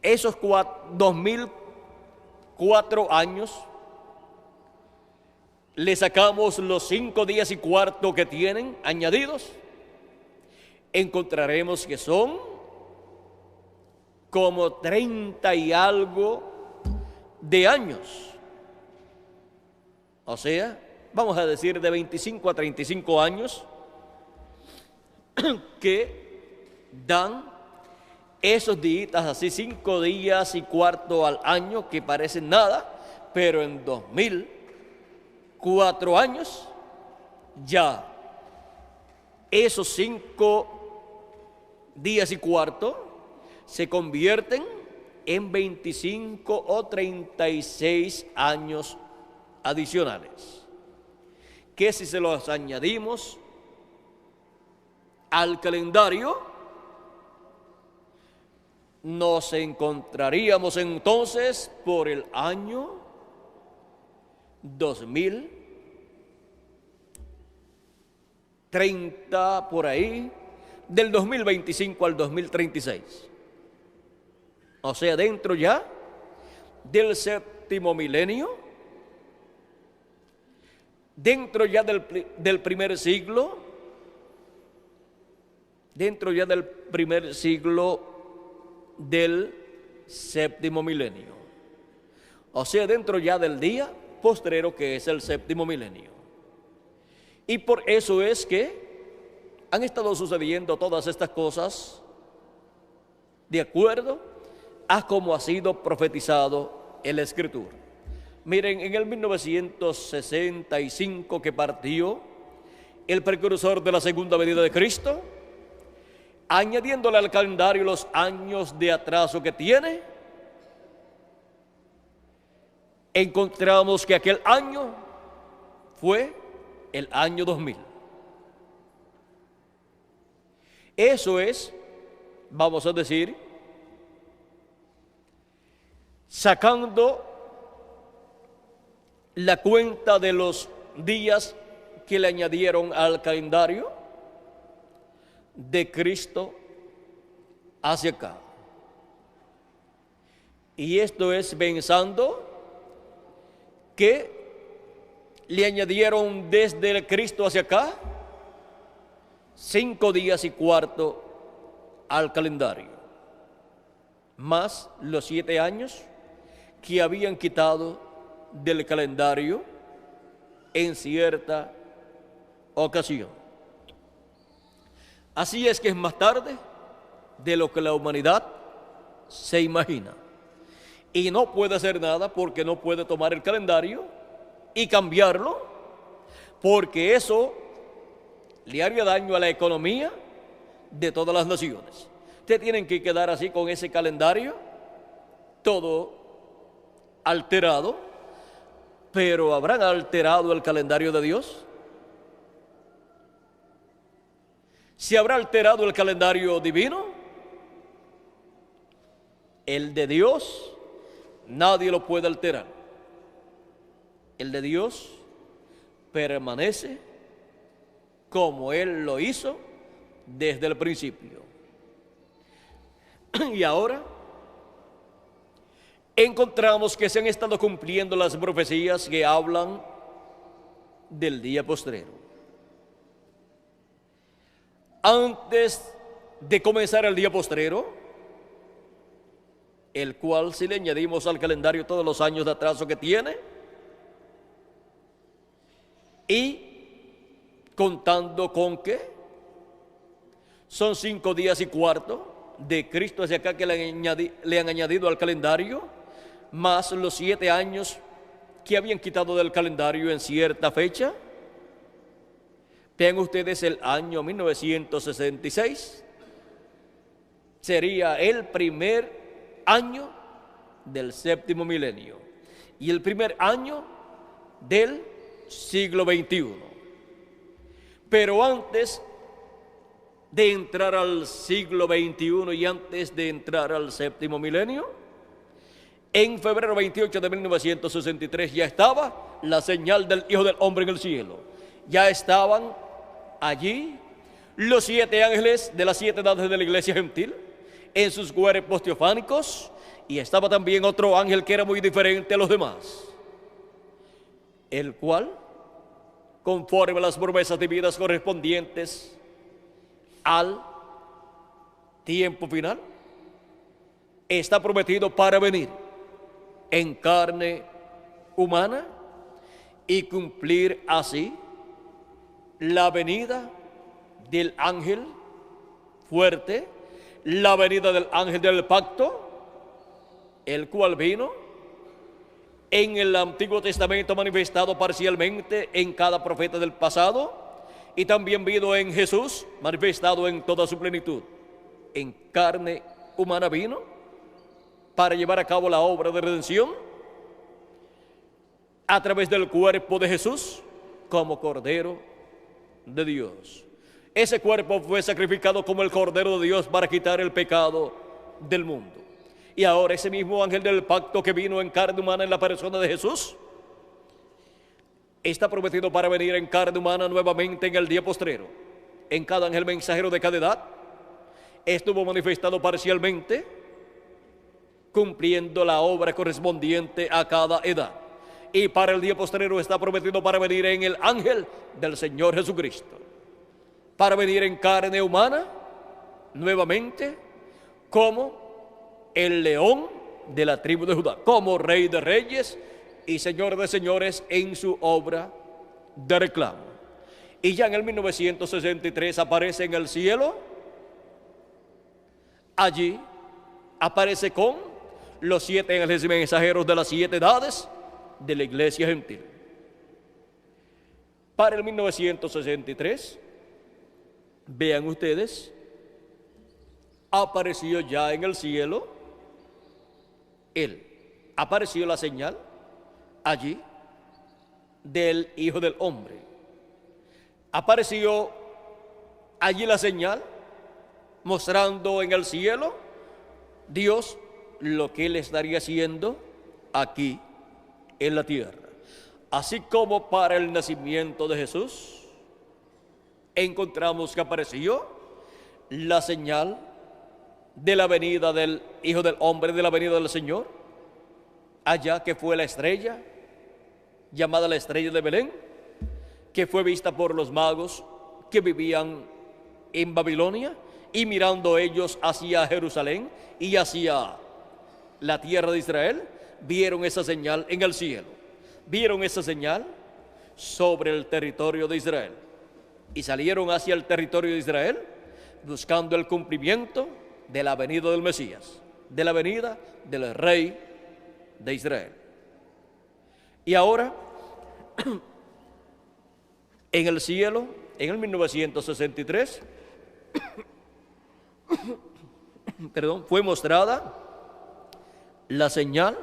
esos 2004 años le sacamos los 5 días y cuarto que tienen añadidos, encontraremos que son como 30 y algo de años. O sea, vamos a decir de 25 a 35 años que dan esos días, así 5 días y cuarto al año, que parecen nada, pero en 2004 años ya esos 5 días y cuarto se convierten en 25 o 36 años adicionales, que si se los añadimos al calendario, nos encontraríamos entonces por el año 2030, por ahí, del 2025 al 2036. O sea, dentro ya del séptimo milenio, dentro ya del primer siglo, dentro ya del primer siglo del séptimo milenio. O sea, dentro ya del día postrero, que es el séptimo milenio. Y por eso es que han estado sucediendo todas estas cosas de acuerdo a como ha sido profetizado en la Escritura. Miren, en el 1965 que partió el precursor de la segunda venida de Cristo, añadiéndole al calendario los años de atraso que tiene, encontramos que aquel año fue el año 2000. Eso es, vamos a decir, sacando la cuenta de los días que le añadieron al calendario de Cristo hacia acá. Y esto es pensando que le añadieron desde el Cristo hacia acá 5 días y cuarto al calendario, más los 7 años que habían quitado del calendario en cierta ocasión. Así es que es más tarde de lo que la humanidad se imagina. Y no puede hacer nada porque no puede tomar el calendario y cambiarlo, porque eso le haría daño a la economía de todas las naciones. Ustedes tienen que quedar así con ese calendario, todo alterado, pero ¿habrán alterado el calendario de Dios? ¿Se habrá alterado el calendario divino? El de Dios nadie lo puede alterar. El de Dios permanece como Él lo hizo desde el principio. Y ahora encontramos que se han estado cumpliendo las profecías que hablan del día postrero. Antes de comenzar el día postrero, el cual, si le añadimos al calendario todos los años de atraso que tiene, y contando con que son 5 días y cuarto de Cristo hacia acá que le han añadido al calendario, más los 7 años que habían quitado del calendario en cierta fecha. Vean ustedes, el año 1966 sería el primer año del 7º milenio y el primer año del siglo XXI. Pero antes de entrar al siglo XXI y antes de entrar al 7º milenio, en febrero 28 de 1963 ya estaba la señal del Hijo del Hombre en el cielo. Ya estaban allí los 7 ángeles de las 7 edades de la iglesia gentil en sus cuerpos teofánicos, y estaba también otro ángel que era muy diferente a los demás, el cual, conforme a las promesas divinas correspondientes al tiempo final, está prometido para venir en carne humana y cumplir así la venida del ángel fuerte, la venida del ángel del pacto, el cual vino en el Antiguo Testamento manifestado parcialmente en cada profeta del pasado, y también vino en Jesús manifestado en toda su plenitud. En carne humana vino para llevar a cabo la obra de redención a través del cuerpo de Jesús como Cordero de Dios. Ese cuerpo fue sacrificado como el Cordero de Dios para quitar el pecado del mundo. Y ahora ese mismo ángel del pacto que vino en carne humana en la persona de Jesús está prometido para venir en carne humana nuevamente en el día postrero. En cada ángel mensajero de cada edad estuvo manifestado parcialmente, cumpliendo la obra correspondiente a cada edad. Y para el día postrero está prometido para venir en el ángel del Señor Jesucristo, para venir en carne humana nuevamente como el león de la tribu de Judá, como Rey de Reyes y Señor de Señores en su obra de reclamo. Y ya en el 1963 aparece en el cielo. Allí aparece con los 7 ángeles mensajeros de las 7 edades de la iglesia gentil. Para el 1963, vean ustedes, apareció ya en el cielo apareció la señal allí del Hijo del Hombre. Apareció allí la señal mostrando en el cielo Dios lo que Él estaría haciendo aquí en la tierra. Así como para el nacimiento de Jesús encontramos que apareció la señal de la venida del Hijo del Hombre, de la venida del Señor, allá que fue la estrella, llamada la estrella de Belén, que fue vista por los magos que vivían en Babilonia, y mirando ellos hacia Jerusalén y hacia la tierra de Israel, vieron esa señal en el cielo, vieron esa señal sobre el territorio de Israel, y salieron hacia el territorio de Israel buscando el cumplimiento de la venida del Mesías, de la venida del Rey de Israel. Y ahora, en el cielo, en el 1963, fue mostrada la señal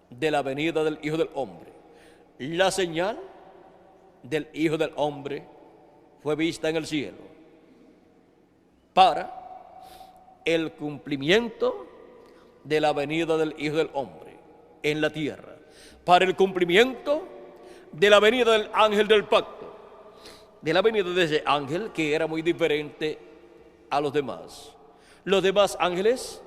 de la venida del Hijo del Hombre. La señal del Hijo del Hombre fue vista en el cielo para el cumplimiento de la venida del Hijo del Hombre en la tierra, para el cumplimiento de la venida del ángel del pacto, de la venida de ese ángel que era muy diferente a los demás. Los demás ángeles,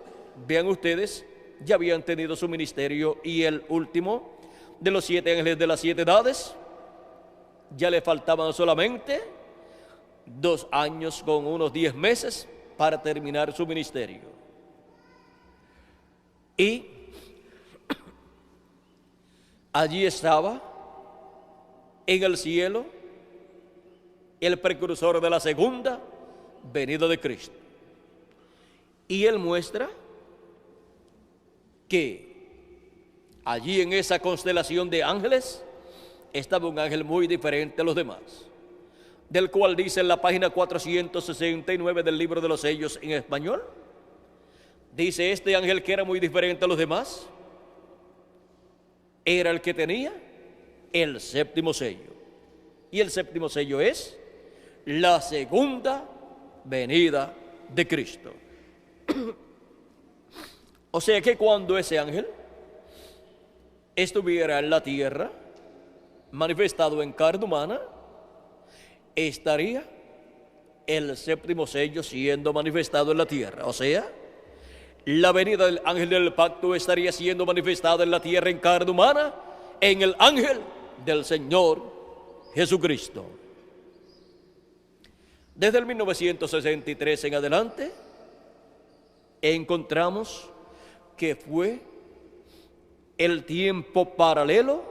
vean ustedes, ya habían tenido su ministerio, y el último de los 7 ángeles de las 7 edades, ya le faltaban solamente 2 años con unos 10 meses para terminar su ministerio. Y allí estaba en el cielo el precursor de la segunda venida de Cristo. Y él muestra que allí en esa constelación de ángeles estaba un ángel muy diferente a los demás, del cual dice en la página 469 del libro de los sellos en español, dice: este ángel, que era muy diferente a los demás, era el que tenía el séptimo sello. Y el séptimo sello es la segunda venida de Cristo. O sea que cuando ese ángel estuviera en la tierra, manifestado en carne humana, estaría el séptimo sello siendo manifestado en la tierra. O sea, la venida del ángel del pacto estaría siendo manifestada en la tierra en carne humana, en el ángel del Señor Jesucristo. Desde el 1963 en adelante, encontramos que fue el tiempo paralelo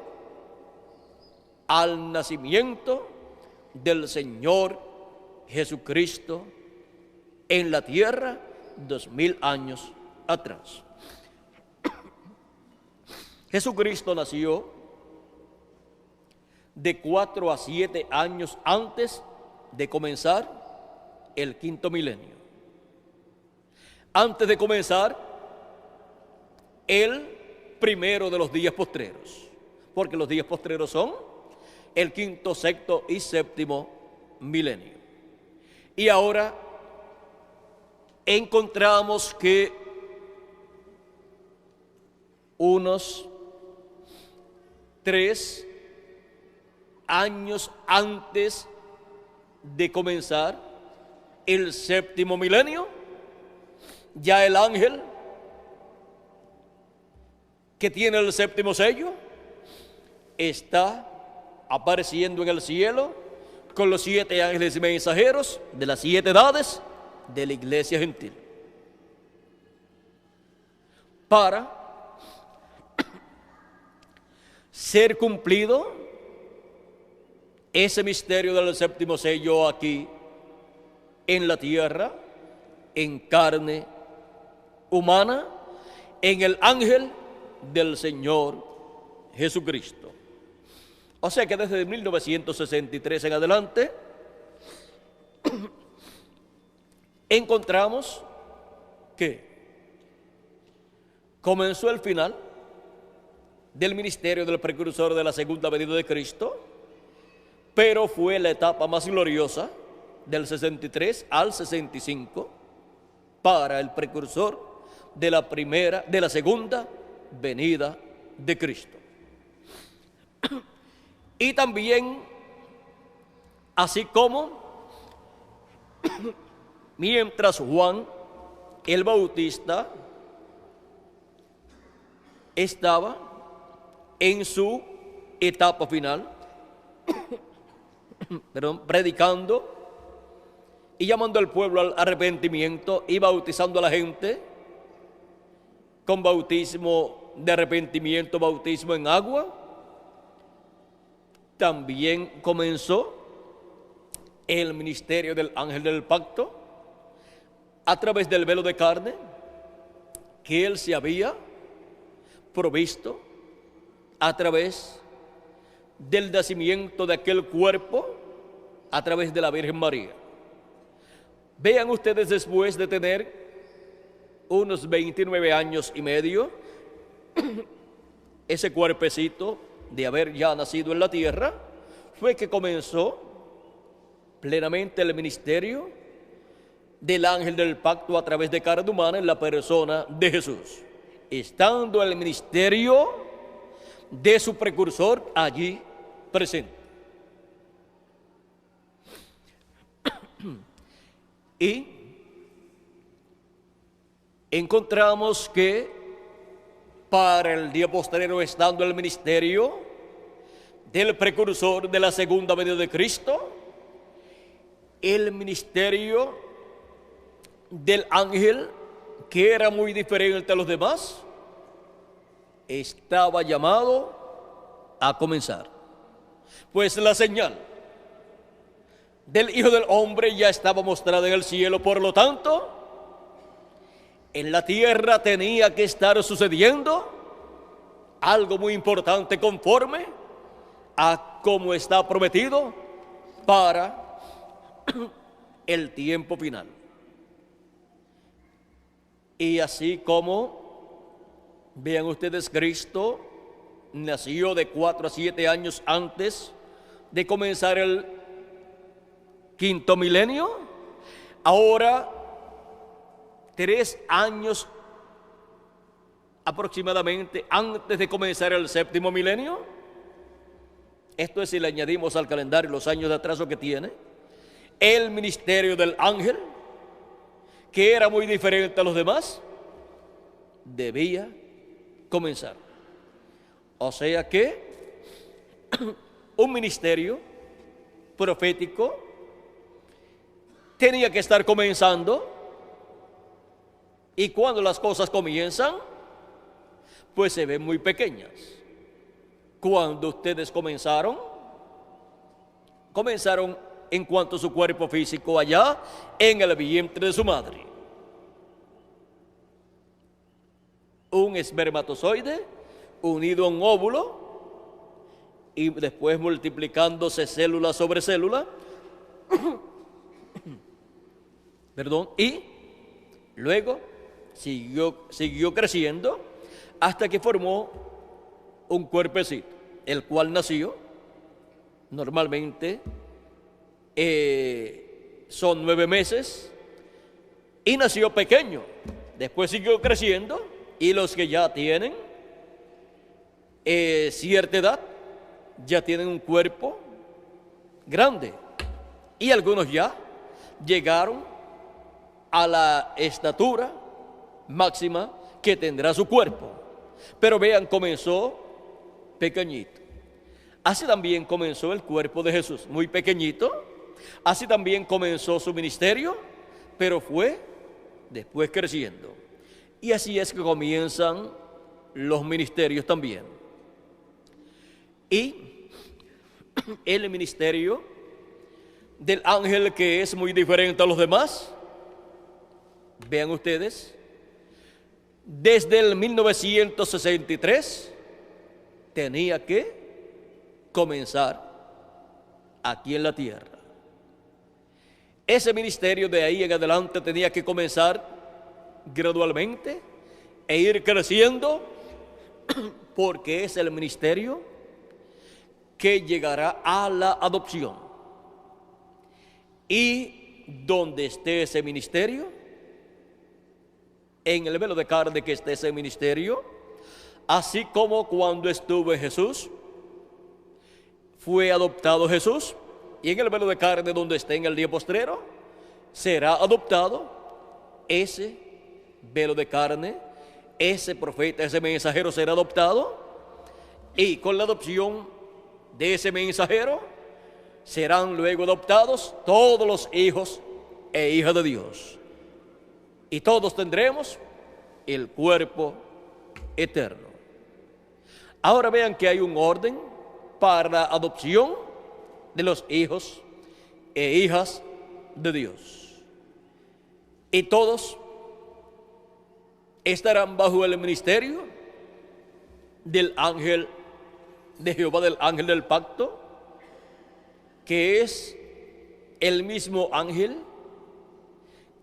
al nacimiento del Señor Jesucristo en la tierra 2000 años atrás. Jesucristo nació de 4 a 7 años antes de comenzar el quinto milenio. Antes de comenzar el primero de los días postreros, porque los días postreros son el quinto, sexto y séptimo milenio. Y ahora encontramos que unos 3 años antes de comenzar el séptimo milenio, ya el ángel que tiene el séptimo sello está apareciendo en el cielo con los 7 ángeles mensajeros de las 7 edades de la iglesia gentil, para ser cumplido ese misterio del séptimo sello aquí en la tierra, en carne humana, en el ángel del Señor Jesucristo. O sea que desde 1963 en adelante encontramos que comenzó el final del ministerio del precursor de la segunda venida de Cristo, pero fue la etapa más gloriosa del 63 al 65 para el precursor de la segunda venida de Cristo. Y también, así como mientras Juan el Bautista estaba en su etapa final, predicando y llamando al pueblo al arrepentimiento y bautizando a la gente con bautismo de arrepentimiento, bautismo en agua, también comenzó el ministerio del ángel del pacto a través del velo de carne que él se había provisto a través del nacimiento de aquel cuerpo a través de la Virgen María. Vean ustedes, después de tener unos 29 años y medio, ese cuerpecito de haber ya nacido en la tierra, fue que comenzó plenamente el ministerio del ángel del pacto a través de carne humana en la persona de Jesús. estando el ministerio de su precursor allí presente. Y encontramos que para el día postrero, estando el ministerio del precursor de la segunda venida de Cristo, el ministerio del ángel, que era muy diferente a los demás, estaba llamado a comenzar. Pues la señal del Hijo del Hombre ya estaba mostrada en el cielo, por lo tanto, en la tierra tenía que estar sucediendo algo muy importante conforme a como está prometido para el tiempo final. Y así como, vean ustedes, Cristo nació de 4 a 7 años antes de comenzar el quinto milenio. Ahora, 3 años aproximadamente antes de comenzar el séptimo milenio. Esto es si le añadimos al calendario los años de atraso que tiene. El ministerio del ángel, que era muy diferente a los demás, debía comenzar. O sea que un ministerio profético tenía que estar comenzando, y cuando las cosas comienzan, pues se ven muy pequeñas. Cuando ustedes comenzaron en cuanto a su cuerpo físico allá en el vientre de su madre. Un espermatozoide unido a un óvulo y después multiplicándose célula sobre célula. Perdón, y luego siguió creciendo hasta que formó un cuerpecito, el cual nació normalmente son 9 meses y nació pequeño. Después siguió creciendo y los que ya tienen cierta edad ya tienen un cuerpo grande, y algunos ya llegaron a la estatura máxima que tendrá su cuerpo. Pero vean, comenzó pequeñito. Así también comenzó el cuerpo de Jesús, muy pequeñito. Así también comenzó su ministerio, pero fue después creciendo. Y así es que comienzan los ministerios también. Y el ministerio del ángel, que es muy diferente a los demás, vean ustedes, desde el 1963 tenía que comenzar aquí en la tierra. Ese ministerio de ahí en adelante tenía que comenzar gradualmente e ir creciendo, porque es el ministerio que llegará a la adopción. Y donde esté ese ministerio, en el velo de carne que esté ese ministerio, así como cuando estuvo Jesús, fue adoptado Jesús, y en el velo de carne donde esté en el día postrero, será adoptado ese velo de carne, ese profeta, ese mensajero será adoptado, y con la adopción de ese mensajero serán luego adoptados todos los hijos e hijas de Dios, y todos tendremos el cuerpo eterno. Ahora vean que hay un orden para la adopción de los hijos e hijas de Dios, y todos estarán bajo el ministerio del ángel de Jehová, del ángel del pacto, que es el mismo ángel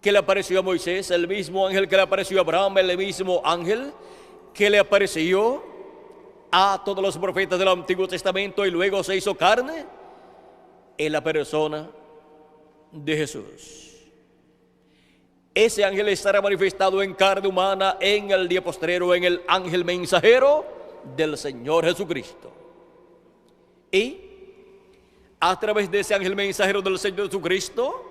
que le apareció a Moisés, el mismo ángel que le apareció a Abraham, el mismo ángel que le apareció a todos los profetas del Antiguo Testamento y luego se hizo carne en la persona de Jesús. Ese ángel estará manifestado en carne humana en el día postrero, en el ángel mensajero del Señor Jesucristo. Y a través de ese ángel mensajero del Señor Jesucristo,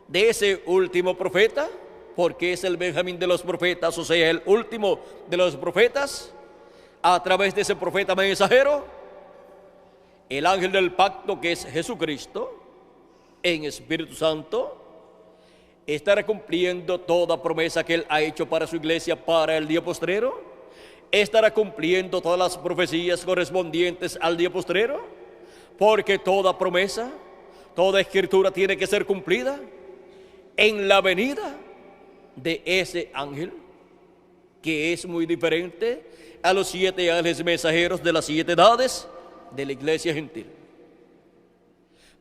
de ese último profeta, porque es el Benjamín de los profetas, o sea, el último de los profetas, a través de ese profeta mensajero, el ángel del pacto, que es Jesucristo, en Espíritu Santo, estará cumpliendo toda promesa que Él ha hecho para su iglesia para el día postrero, estará cumpliendo todas las profecías correspondientes al día postrero, porque toda promesa, toda escritura tiene que ser cumplida en la venida de ese ángel, que es muy diferente a los 7 ángeles mensajeros de las 7 edades de la iglesia gentil.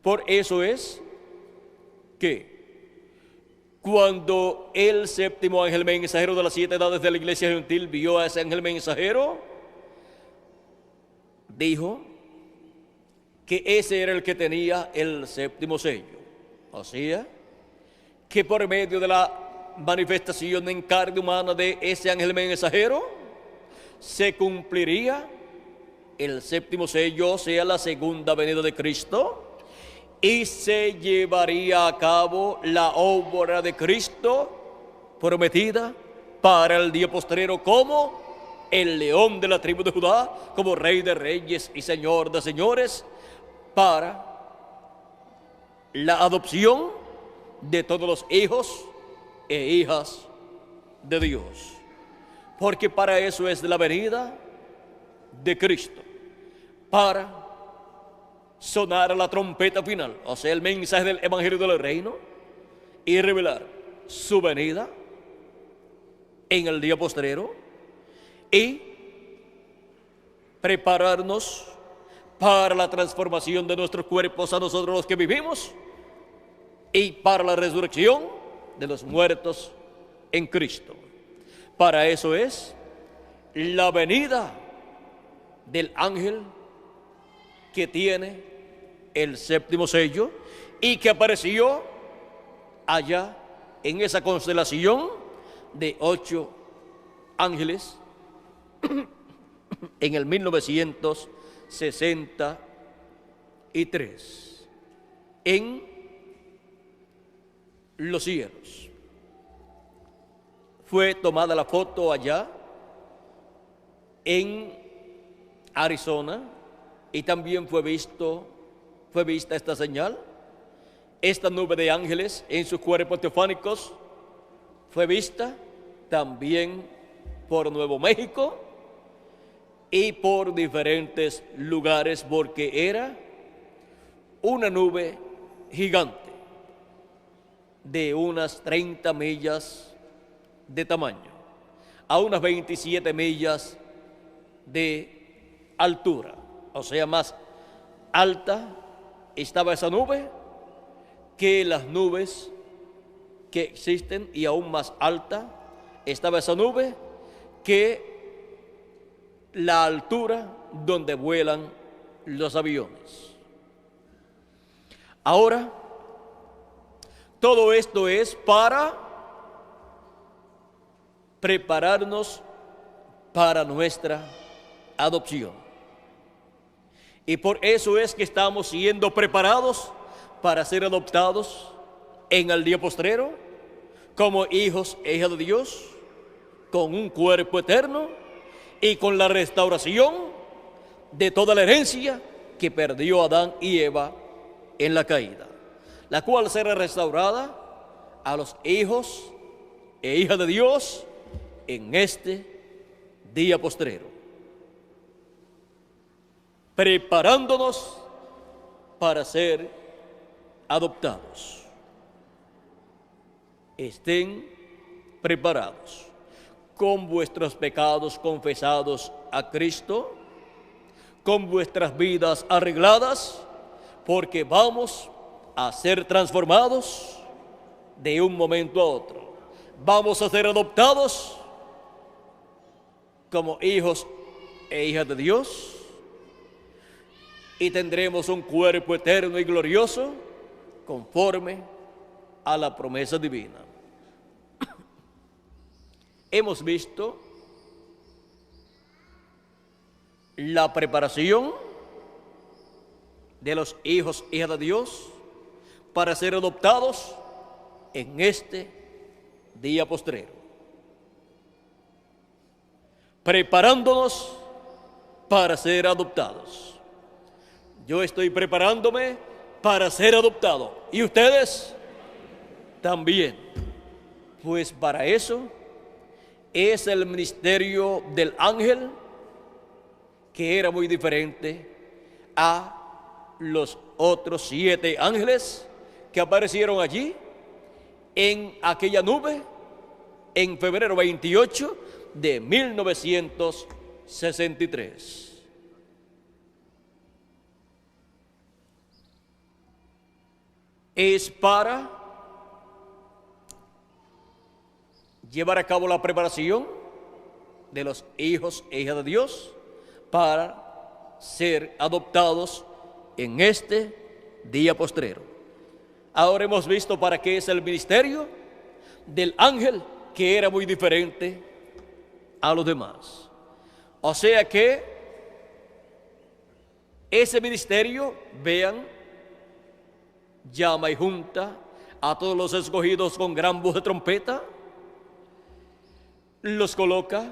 Por eso es que cuando el séptimo ángel mensajero de las 7 edades de la iglesia gentil vio a ese ángel mensajero, dijo que ese era el que tenía el séptimo sello. O sea, que por medio de la manifestación en carne humana de ese ángel mensajero, se cumpliría el séptimo sello, o sea, la segunda venida de Cristo, y se llevaría a cabo la obra de Cristo prometida para el día postrero como el león de la tribu de Judá, como rey de reyes y señor de señores, para la adopción de todos los hijos e hijas de Dios. Porque para eso es la venida de Cristo, para sonar la trompeta final, o sea, el mensaje del evangelio del reino, y revelar su venida en el día postrero y prepararnos para la transformación de nuestros cuerpos a nosotros los que vivimos y para la resurrección de los muertos en Cristo. Para eso es la venida del ángel que tiene el séptimo sello y que apareció allá en esa constelación de 8 ángeles en el 1963 en los cielos. Fue tomada la foto allá en Arizona y también fue vista esta señal. Esta nube de ángeles en sus cuerpos teofánicos fue vista también por Nuevo México y por diferentes lugares, porque era una nube gigante de unas 30 millas de tamaño, a unas 27 millas de altura, o sea, más alta estaba esa nube que las nubes que existen, y aún más alta estaba esa nube que la altura donde vuelan los aviones. Ahora, todo esto es para prepararnos para nuestra adopción. Y por eso es que estamos siendo preparados para ser adoptados en el día postrero como hijos e hijas de Dios, con un cuerpo eterno y con la restauración de toda la herencia que perdió Adán y Eva en la caída, la cual será restaurada a los hijos e hijas de Dios en este día postrero, preparándonos para ser adoptados. Estén preparados con vuestros pecados confesados a Cristo, con vuestras vidas arregladas, porque vamos a ser transformados de un momento a otro. Vamos a ser adoptados como hijos e hijas de Dios y tendremos un cuerpo eterno y glorioso conforme a la promesa divina. hemos visto la preparación de los hijos e hijas de Dios para ser adoptados en este día postrero, preparándonos para ser adoptados. Yo estoy preparándome para ser adoptado. ¿Y ustedes? También. Pues para eso es el ministerio del ángel, que era muy diferente a los otros 7 ángeles que aparecieron allí en aquella nube en febrero 28 de 1963. Es para llevar a cabo la preparación de los hijos e hijas de Dios para ser adoptados en este día postrero. Ahora hemos visto para qué es el ministerio del ángel, que era muy diferente a los demás. O sea que ese ministerio, vean, llama y junta a todos los escogidos con gran voz de trompeta, los coloca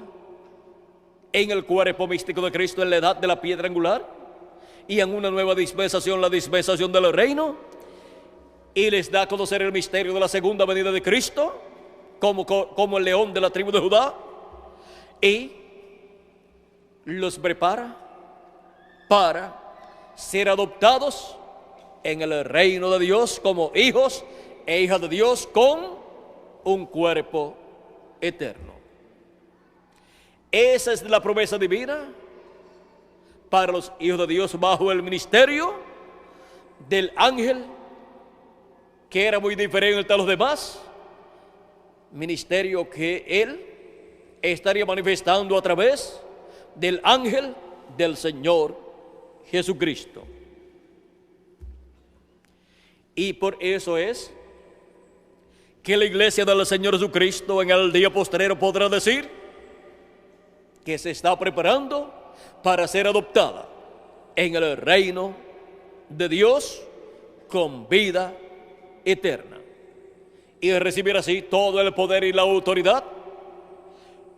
en el cuerpo místico de Cristo en la edad de la piedra angular y en una nueva dispensación, la dispensación del reino, y les da a conocer el misterio de la segunda venida de Cristo como el león de la tribu de Judá, y los prepara para ser adoptados en el reino de Dios como hijos e hijas de Dios con un cuerpo eterno. Esa es la promesa divina para los hijos de Dios bajo el ministerio del ángel, que era muy diferente a los demás, ministerio que él estaría manifestando a través del ángel del Señor Jesucristo. Y por eso es que la iglesia del Señor Jesucristo en el día postrero podrá decir que se está preparando para ser adoptada en el reino de Dios con vida eterna, y recibir así todo el poder y la autoridad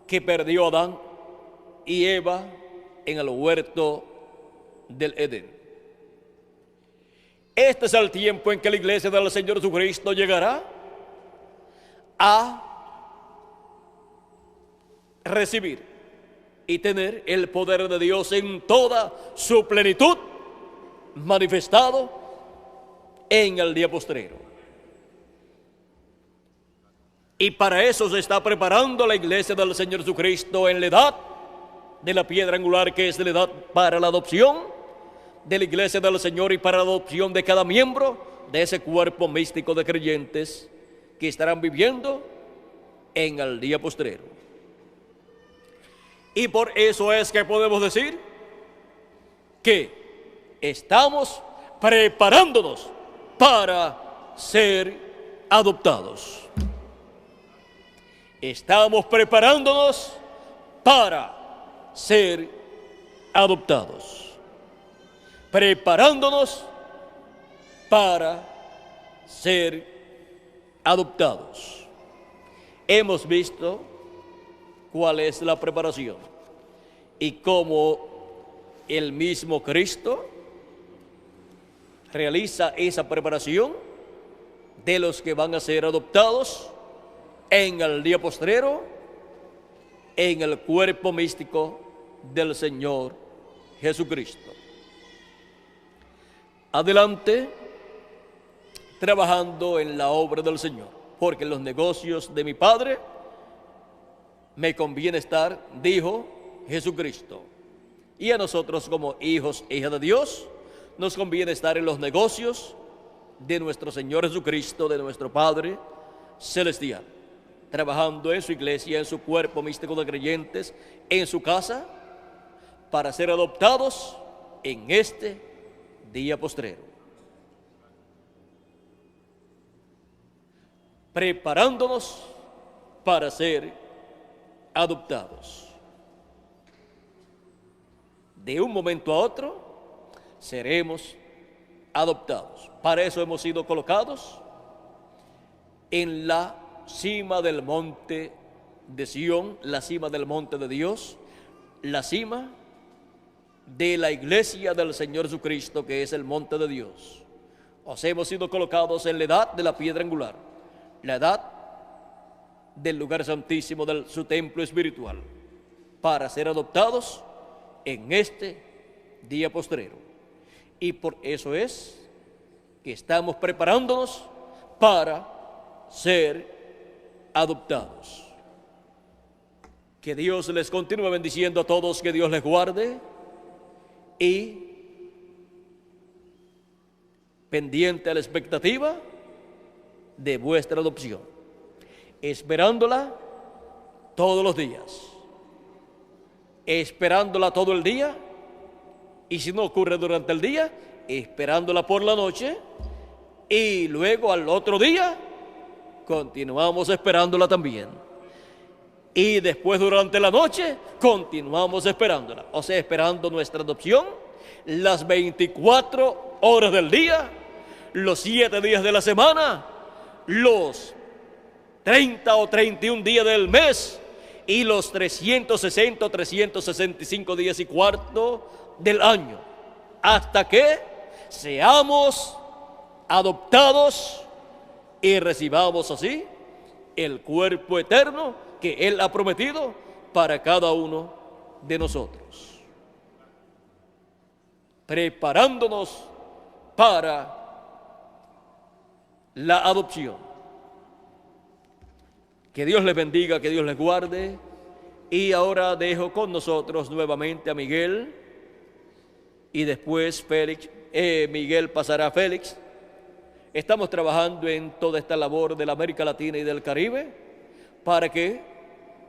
que perdió Adán y Eva en el huerto del Edén. Este es el tiempo en que la iglesia del Señor Jesucristo llegará a recibir y tener el poder de Dios en toda su plenitud manifestado en el día postrero. Y para eso se está preparando la iglesia del Señor Jesucristo en la edad de la piedra angular, que es la edad para la adopción de la iglesia del Señor y para la adopción de cada miembro de ese cuerpo místico de creyentes que estarán viviendo en el día postrero. Y por eso es que podemos decir que estamos preparándonos para ser adoptados. Estamos preparándonos para ser adoptados. Preparándonos para ser adoptados. Hemos visto cuál es la preparación y cómo el mismo Cristo realiza esa preparación de los que van a ser adoptados en el día postrero, en el cuerpo místico del Señor Jesucristo. Adelante, trabajando en la obra del Señor, porque en los negocios de mi Padre me conviene estar, dijo Jesucristo. Y a nosotros como hijos e hijas de Dios nos conviene estar en los negocios de nuestro Señor Jesucristo, de nuestro Padre Celestial, trabajando en su iglesia, en su cuerpo místico de creyentes, en su casa, para ser adoptados en este día postrero. Preparándonos para ser adoptados. De un momento a otro seremos adoptados. Para eso hemos sido colocados en la cima del monte de Sión, la cima del monte de Dios, la cima de la iglesia del Señor Jesucristo, que es el monte de Dios. O sea, hemos sido colocados en la edad de la piedra angular, la edad del lugar santísimo de su templo espiritual, para ser adoptados en este día postrero. Y por eso es que estamos preparándonos para ser adoptados. Que Dios les continúe bendiciendo a todos, que Dios les guarde, y pendiente a la expectativa de vuestra adopción, esperándola todos los días, esperándola todo el día, y si no ocurre durante el día, esperándola por la noche, y luego al otro día continuamos esperándola también, y después durante la noche continuamos esperándola, o sea, esperando nuestra adopción las 24 horas del día, los 7 días de la semana, los 30 o 31 días del mes y los 360 o 365 días y cuarto del año, hasta que seamos adoptados y recibamos así el cuerpo eterno que Él ha prometido para cada uno de nosotros, preparándonos para la adopción. Que Dios les bendiga, que Dios les guarde. Y ahora dejo con nosotros nuevamente a Miguel, y después Félix, Miguel pasará a Félix. Estamos trabajando en toda esta labor de la América Latina y del Caribe para que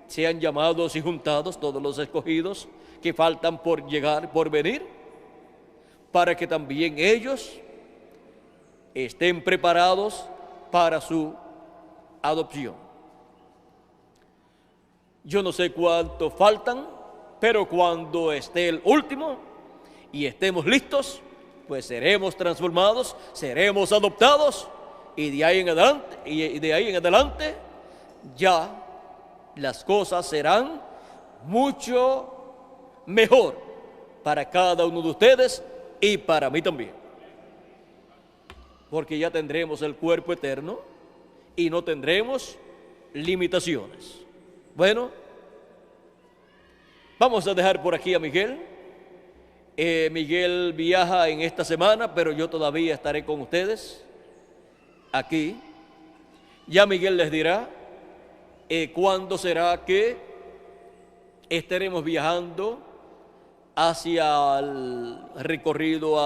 sean llamados y juntados todos los escogidos que faltan por llegar, por venir, para que también ellos estén preparados para su adopción. Yo no sé cuántos faltan, pero cuando esté el último y estemos listos, pues seremos transformados, seremos adoptados, y de ahí en adelante ya las cosas serán mucho mejor para cada uno de ustedes y para mí también, porque ya tendremos el cuerpo eterno y no tendremos limitaciones. Bueno, vamos a dejar por aquí a Miguel. Miguel viaja en esta semana, pero yo todavía estaré con ustedes aquí. Ya Miguel les dirá cuándo será que estaremos viajando hacia el recorrido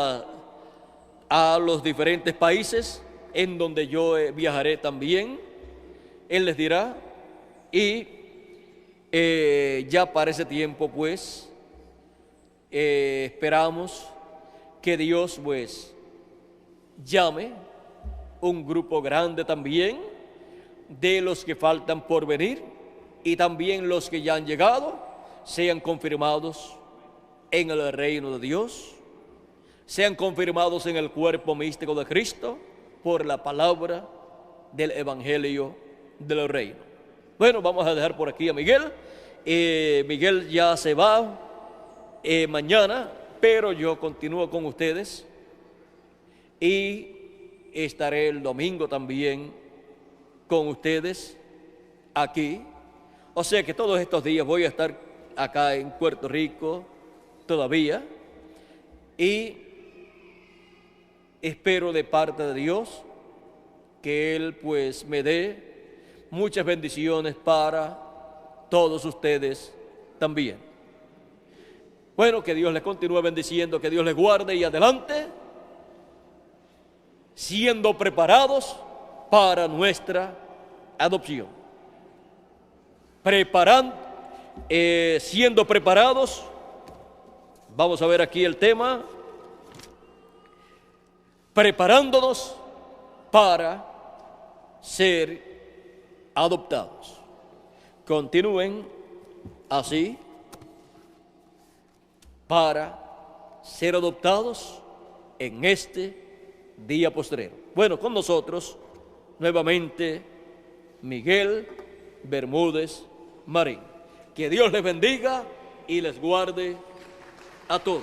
a los diferentes países en donde yo viajaré también. Él les dirá, y ya para ese tiempo pues esperamos que Dios pues llame un grupo grande también de los que faltan por venir, y también los que ya han llegado sean confirmados en el reino de Dios, sean confirmados en el cuerpo místico de Cristo por la palabra del Evangelio del reino. Bueno, vamos a dejar por aquí a Miguel. Miguel ya se va mañana, pero yo continúo con ustedes y estaré el domingo también con ustedes aquí. O sea que todos estos días voy a estar acá en Puerto Rico todavía, y espero de parte de Dios que Él pues me dé muchas bendiciones para todos ustedes también. Bueno, que Dios les continúe bendiciendo, que Dios les guarde, y adelante, siendo preparados para nuestra adopción. Siendo preparados, vamos a ver aquí el tema, preparándonos para ser adoptados. Continúen así para ser adoptados en este día postrero. Bueno, con nosotros nuevamente Miguel Bermúdez Marín. Que Dios les bendiga y les guarde a todos.